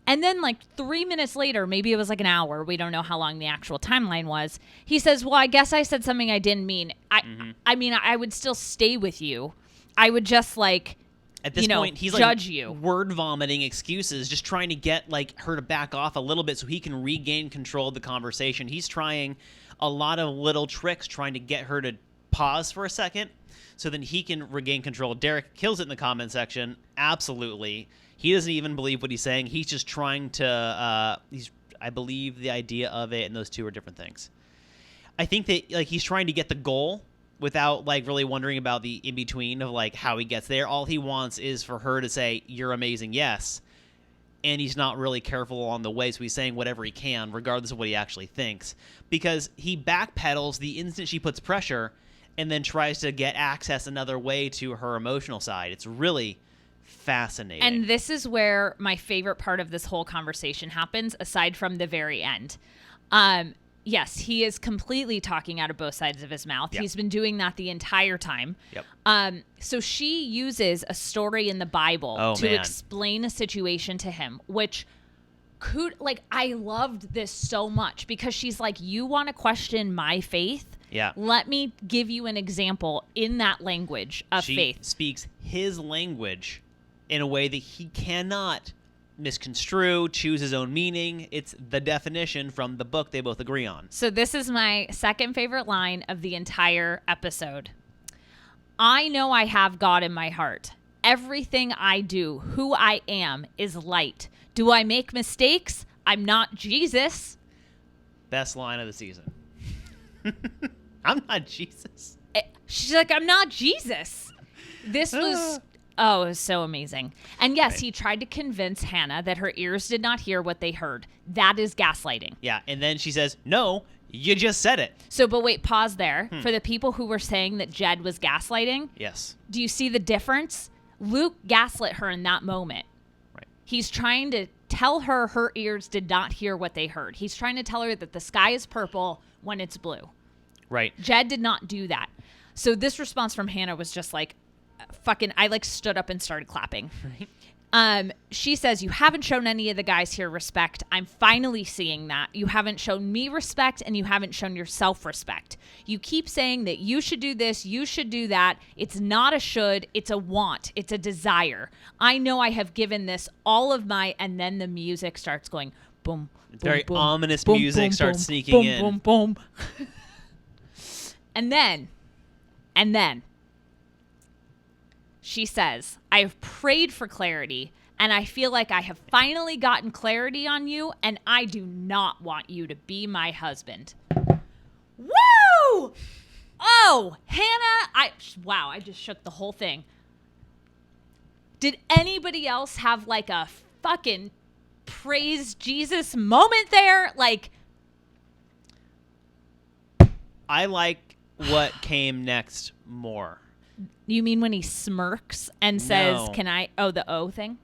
And then like 3 minutes later, maybe it was like an hour, we don't know how long the actual timeline was, he says, well, I guess I said something I didn't mean. I mean, I would still stay with you. I would just like, at this point, he's judge like you. Word vomiting excuses, just trying to get like her to back off a little bit so he can regain control of the conversation. He's trying a lot of little tricks, trying to get her to pause for a second so then he can regain control. Derek kills it in the comment section. Absolutely. He doesn't even believe what he's saying. He's just trying to, I believe the idea of it, and those two are different things. I think that like he's trying to get the goal without like really wondering about the in between of like how he gets there. All he wants is for her to say, "You're amazing," yes. And he's not really careful along the way, so he's saying whatever he can, regardless of what he actually thinks. Because he backpedals the instant she puts pressure and then tries to get access another way to her emotional side. It's really fascinating. And this is where my favorite part of this whole conversation happens, aside from the very end. Yes, he is completely talking out of both sides of his mouth. Yep. He's been doing that the entire time. Yep. So she uses a story in the Bible to explain a situation to him, which I loved this so much because she's like, you want to question my faith? Yeah. Let me give you an example in that language of faith. She speaks his language in a way that he cannot misconstrue, choose his own meaning. It's the definition from the book they both agree on. So this is my second favorite line of the entire episode. I know I have God in my heart. Everything I do, who I am, is light. Do I make mistakes? I'm not Jesus. Best line of the season. I'm not Jesus. She's like, I'm not Jesus. This was... Oh, it was so amazing. And yes, he tried to convince Hannah that her ears did not hear what they heard. That is gaslighting. Yeah, and then she says, no, you just said it. So, but wait, pause there. For the people who were saying that Jed was gaslighting, yes. Do you see the difference? Luke gaslit her in that moment. Right. He's trying to tell her ears did not hear what they heard. He's trying to tell her that the sky is purple when it's blue. Right. Jed did not do that. So this response from Hannah was just like, I like stood up and started clapping. Right. She says, you haven't shown any of the guys here respect. I'm finally seeing that. You haven't shown me respect and you haven't shown yourself respect. You keep saying that you should do this, you should do that. It's not a should, it's a want, it's a desire. I know I have given this all of my, and then the music starts going boom, boom, very boom, ominous boom, music boom, starts boom, sneaking boom, in. boom, boom, boom. And then she says, I have prayed for clarity, and I feel like I have finally gotten clarity on you, and I do not want you to be my husband. Woo! Oh, Hannah, I just shook the whole thing. Did anybody else have like a fucking praise Jesus moment there? Like, I like what came next more. You mean when he smirks and says, No. can I, oh, the O thing?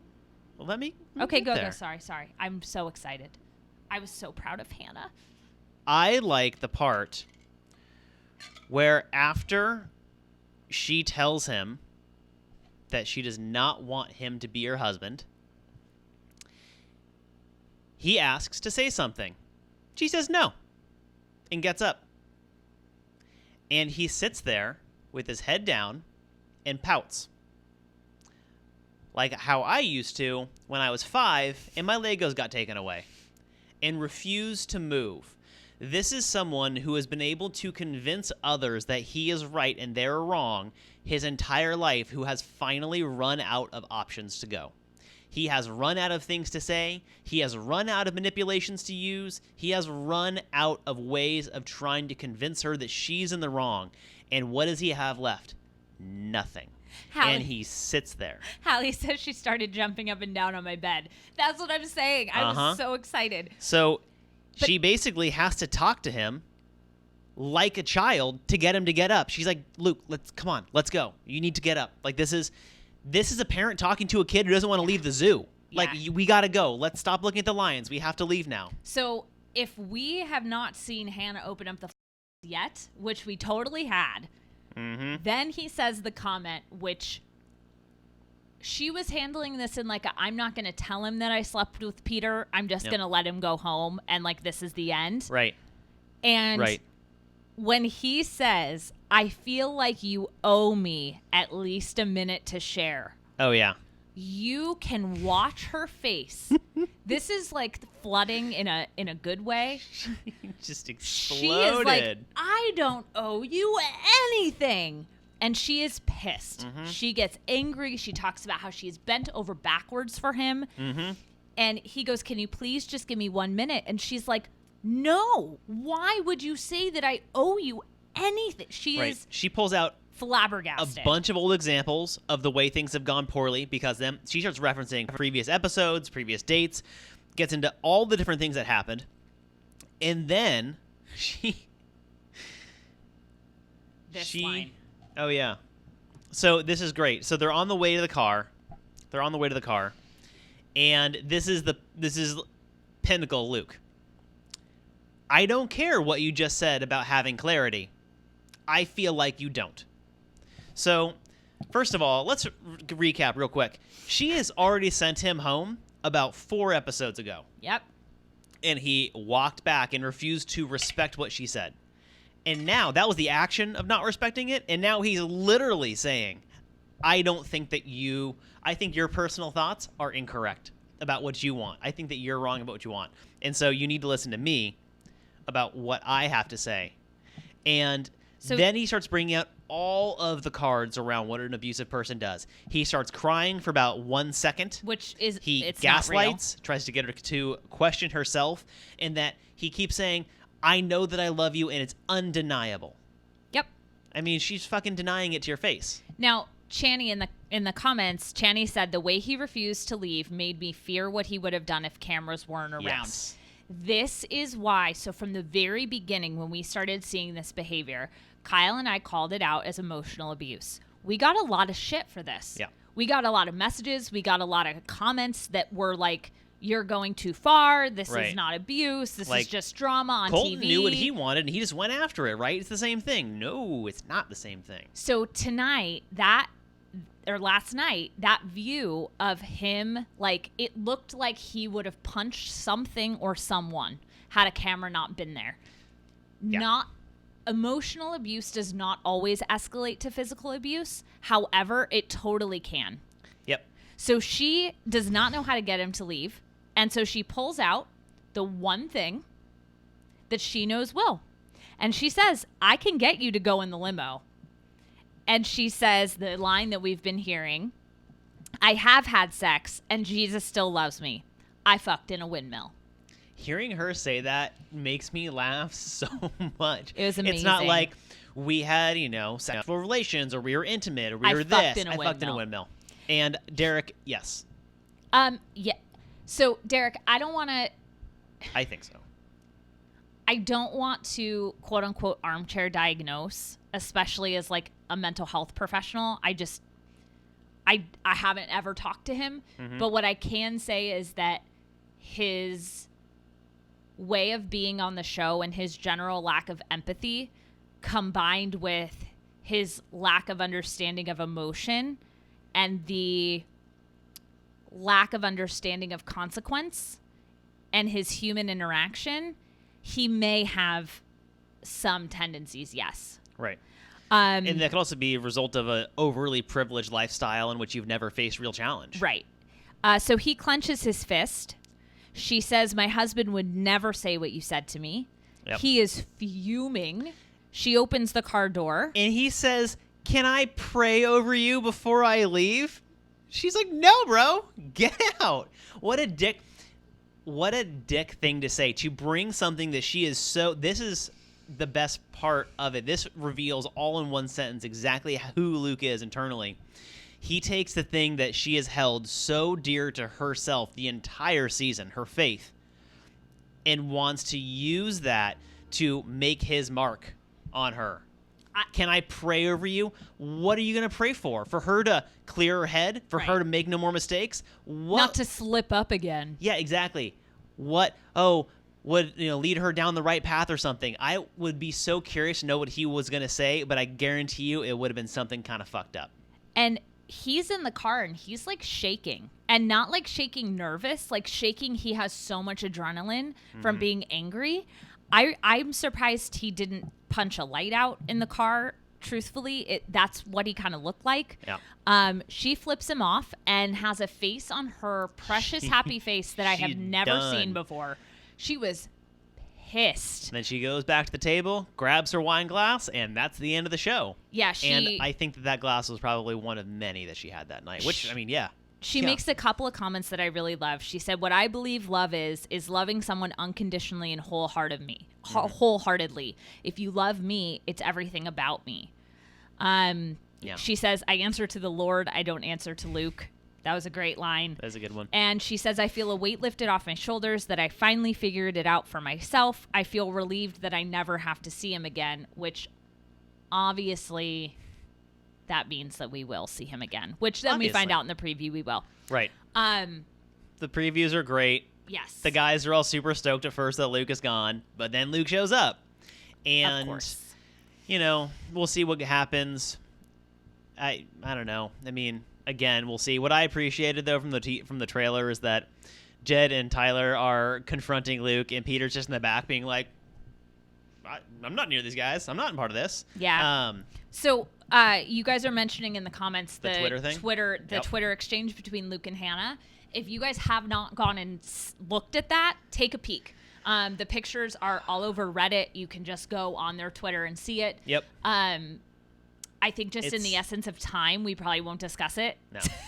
Well, let me Okay, get go. there. Sorry. I'm so excited. I was so proud of Hannah. I like the part where after she tells him that she does not want him to be her husband, he asks to say something. She says no and gets up. And he sits there with his head down and pouts. Like how I used to when I was 5 and my Legos got taken away, and refused to move. This is someone who has been able to convince others that he is right and they're wrong his entire life, who has finally run out of options to go. He has run out of things to say. He has run out of manipulations to use. He has run out of ways of trying to convince her that she's in the wrong. And what does he have left? Nothing. Hallie. And he sits there. Hallie says she started jumping up and down on my bed. That's what I'm saying. I was so excited. So she basically has to talk to him like a child to get him to get up. She's like, Luke, come on, let's go. You need to get up. Like this is a parent talking to a kid who doesn't want to leave the zoo. Like, we got to go. Let's stop looking at the lions. We have to leave now. So if we have not seen Hannah open up the yet, which we totally had, then he says the comment, which she was handling this in like, I'm not going to tell him that I slept with Peter. I'm just going to let him go home. And like, this is the end. Right. And when he says, I feel like you owe me at least a minute to share. Oh, yeah. You can watch her face. This is like flooding in a good way. Just exploded. She is like, I don't owe you anything. And she is pissed. She gets angry. She talks about how she's bent over backwards for him. And he goes, can you please just give me 1 minute? And she's like, no. Why would you say that I owe you anything. She Right. is She pulls out flabbergasted. a bunch of old examples of the way things have gone poorly because then she starts referencing previous episodes, previous dates, gets into all the different things that happened, and then This line. Oh yeah. So this is great. So they're on the way to the car. And this is pinnacle Luke. I don't care what you just said about having clarity. I feel like you don't. So, first of all, let's recap real quick. She has already sent him home about 4 episodes ago. Yep. And he walked back and refused to respect what she said. And now, that was the action of not respecting it, and now he's literally saying, I think your personal thoughts are incorrect about what you want. I think that you're wrong about what you want. And so you need to listen to me about what I have to say. And then he starts bringing out all of the cards around what an abusive person does. He starts crying for about 1 second. Which is, he it's gaslights, tries to get her to question herself, and that he keeps saying, I know that I love you, and it's undeniable. Yep. I mean, she's fucking denying it to your face. Now, Channy in the comments, Channy said the way he refused to leave made me fear what he would have done if cameras weren't around. Yes. This is why. So from the very beginning, when we started seeing this behavior, Kyle and I called it out as emotional abuse. We got a lot of shit for this. Yeah. We got a lot of messages. We got a lot of comments that were like, you're going too far. This is not abuse. This is just drama on Colton TV. knew what he wanted, and he just went after it, right? It's the same thing. No, it's not the same thing. So tonight, last night, that view of him, like, it looked like he would have punched something or someone had a camera not been there. Yeah. Emotional abuse does not always escalate to physical abuse. However, it totally can. Yep. So she does not know how to get him to leave. And so she pulls out the one thing that she knows will. And she says, I can get you to go in the limo. And she says the line that we've been hearing, I have had sex and Jesus still loves me. I fucked in a windmill. Hearing her say that makes me laugh so much. It was amazing. It's not like we had, sexual relations or we were intimate or we were this. I fucked in a windmill. And Derek, yes. Yeah. So, Derek, I don't want to... I think so. I don't want to, quote unquote, armchair diagnose, especially as like a mental health professional. I haven't ever talked to him, but what I can say is that his way of being on the show and his general lack of empathy combined with his lack of understanding of emotion and the lack of understanding of consequence and his human interaction, he may have some tendencies, yes. Right. And that could also be a result of an overly privileged lifestyle in which you've never faced real challenge. Right. So he clenches his fist. She says, my husband would never say what you said to me. Yep. He is fuming. She opens the car door. And he says, can I pray over you before I leave? She's like, no, bro. Get out. What a dick thing to say. To bring something that she is so... This is the best part of it. This reveals all in one sentence exactly who Luke is internally. He takes the thing that she has held so dear to herself the entire season, her faith, and wants to use that to make his mark on her. Can I pray over you? What are you going to pray for? For her to clear her head? For her to make no more mistakes? What? Not to slip up again. Yeah, exactly. What? Oh, would lead her down the right path or something? I would be so curious to know what he was going to say, but I guarantee you it would have been something kind of fucked up. And he's in the car and he's like shaking, and not like shaking nervous, like shaking. He has so much adrenaline from being angry. I'm surprised he didn't punch a light out in the car. Truthfully, that's what he kind of looked like. Yeah. She flips him off and has a face on her, precious happy face that I have never seen before. She was pissed. And then she goes back to the table, grabs her wine glass, and that's the end of the show. Yeah, And I think that glass was probably one of many that she had that night. Which, I mean, yeah. She makes a couple of comments that I really love. She said, "What I believe love is loving someone unconditionally and wholeheartedly. If you love me, it's everything about me." She says, "I answer to the Lord. I don't answer to Luke." That was a great line. That's a good one. And she says, "I feel a weight lifted off my shoulders that I finally figured it out for myself. I feel relieved that I never have to see him again," which obviously that means that we will see him again, which then we find out in the preview we will. Right. The previews are great. Yes. The guys are all super stoked at first that Luke is gone, but then Luke shows up. And, of course. We'll see what happens. I don't know. I mean, again, we'll see. What I appreciated, though, from the trailer is that Jed and Tyler are confronting Luke, and Peter's just in the back being like, I'm not near these guys. I'm not a part of this. Yeah. So you guys are mentioning in the comments the Twitter thing? Twitter exchange between Luke and Hannah. If you guys have not gone and looked at that, take a peek. The pictures are all over Reddit. You can just go on their Twitter and see it. Yep. I think in the essence of time, we probably won't discuss it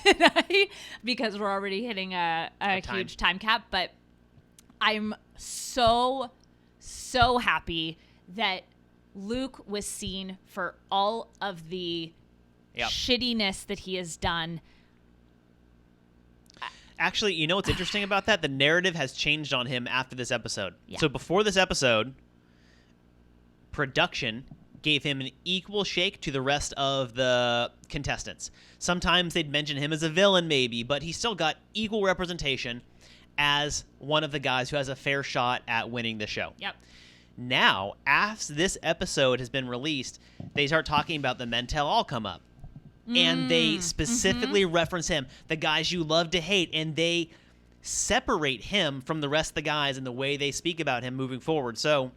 tonight because we're already hitting a huge time cap. But I'm so happy that Luke was seen for all of the shittiness that he has done. Actually, you know what's interesting about that? The narrative has changed on him after this episode. Yeah. So before this episode, production gave him an equal shake to the rest of the contestants. Sometimes they'd mention him as a villain maybe, but he still got equal representation as one of the guys who has a fair shot at winning the show. Yep. Now, after this episode has been released, they start talking about the men tell all come up. And they specifically reference him, the guys you love to hate, and they separate him from the rest of the guys in the way they speak about him moving forward. So,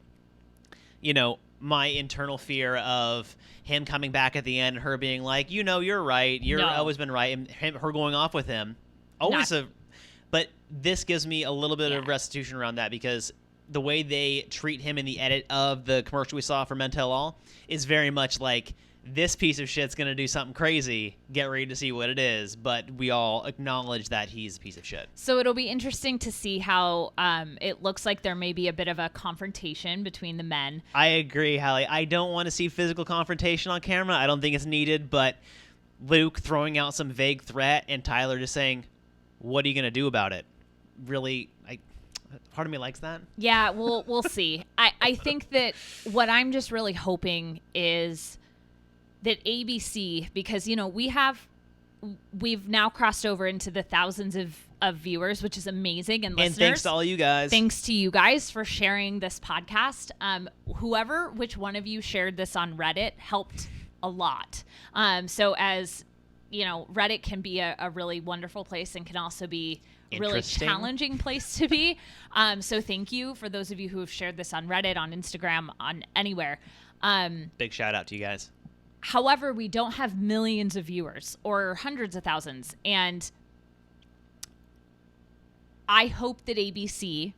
my internal fear of him coming back at the end and her being like, you're right, always been right, and her going off with him, but this gives me a little bit of restitution around that because the way they treat him in the edit of the commercial we saw for Men Tell All is very much like, this piece of shit's going to do something crazy. Get ready to see what it is. But we all acknowledge that he's a piece of shit. So it'll be interesting to see how it looks like there may be a bit of a confrontation between the men. I agree, Hallie. I don't want to see physical confrontation on camera. I don't think it's needed. But Luke throwing out some vague threat and Tyler just saying, what are you going to do about it? Really, part of me likes that. Yeah, we'll see. I think that what I'm just really hoping is that ABC, because we've now crossed over into the thousands of viewers, which is amazing, and listeners. And thanks to all you guys. Thanks to you guys for sharing this podcast. Which one of you shared this on Reddit helped a lot. So as Reddit can be a really wonderful place and can also be a really challenging place to be. So thank you for those of you who have shared this on Reddit, on Instagram, on anywhere. Big shout out to you guys. However, we don't have millions of viewers or hundreds of thousands. And I hope that ABC,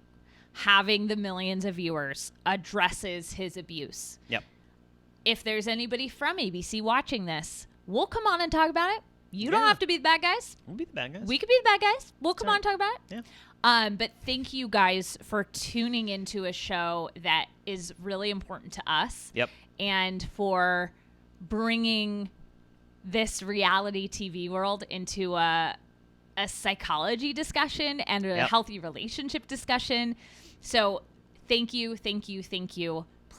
having the millions of viewers, addresses his abuse. Yep. If there's anybody from ABC watching this, we'll come on and talk about it. You don't have to be the bad guys. We'll be the bad guys. We could be the bad guys. We'll come on and talk about it. Yeah. But thank you guys for tuning into a show that is really important to us. Yep. And for bringing this reality TV world into a psychology discussion and a healthy relationship discussion. So thank you.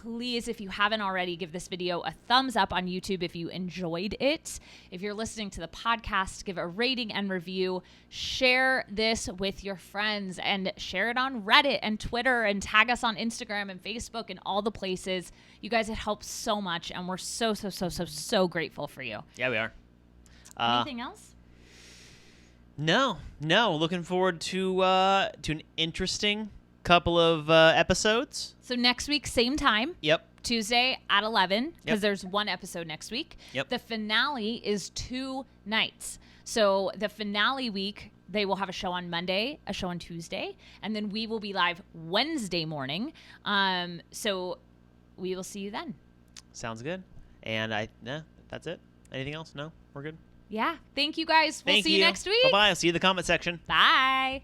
Please, if you haven't already, give this video a thumbs up on YouTube if you enjoyed it. If you're listening to the podcast, give a rating and review. Share this with your friends and share it on Reddit and Twitter and tag us on Instagram and Facebook and all the places. You guys, it helps so much, and we're so grateful for you. Yeah, we are. Anything else? No. Looking forward to an interesting couple of episodes. So next week, same time. Yep. Tuesday at 11, because there's one episode next week. Yep. The finale is 2 nights. So the finale week, they will have a show on Monday, a show on Tuesday, and then we will be live Wednesday morning. So we will see you then. Sounds good. And that's it. Anything else? No? We're good? Yeah. Thank you guys. We'll Thank see you next week. Bye-bye. I'll see you in the comment section. Bye.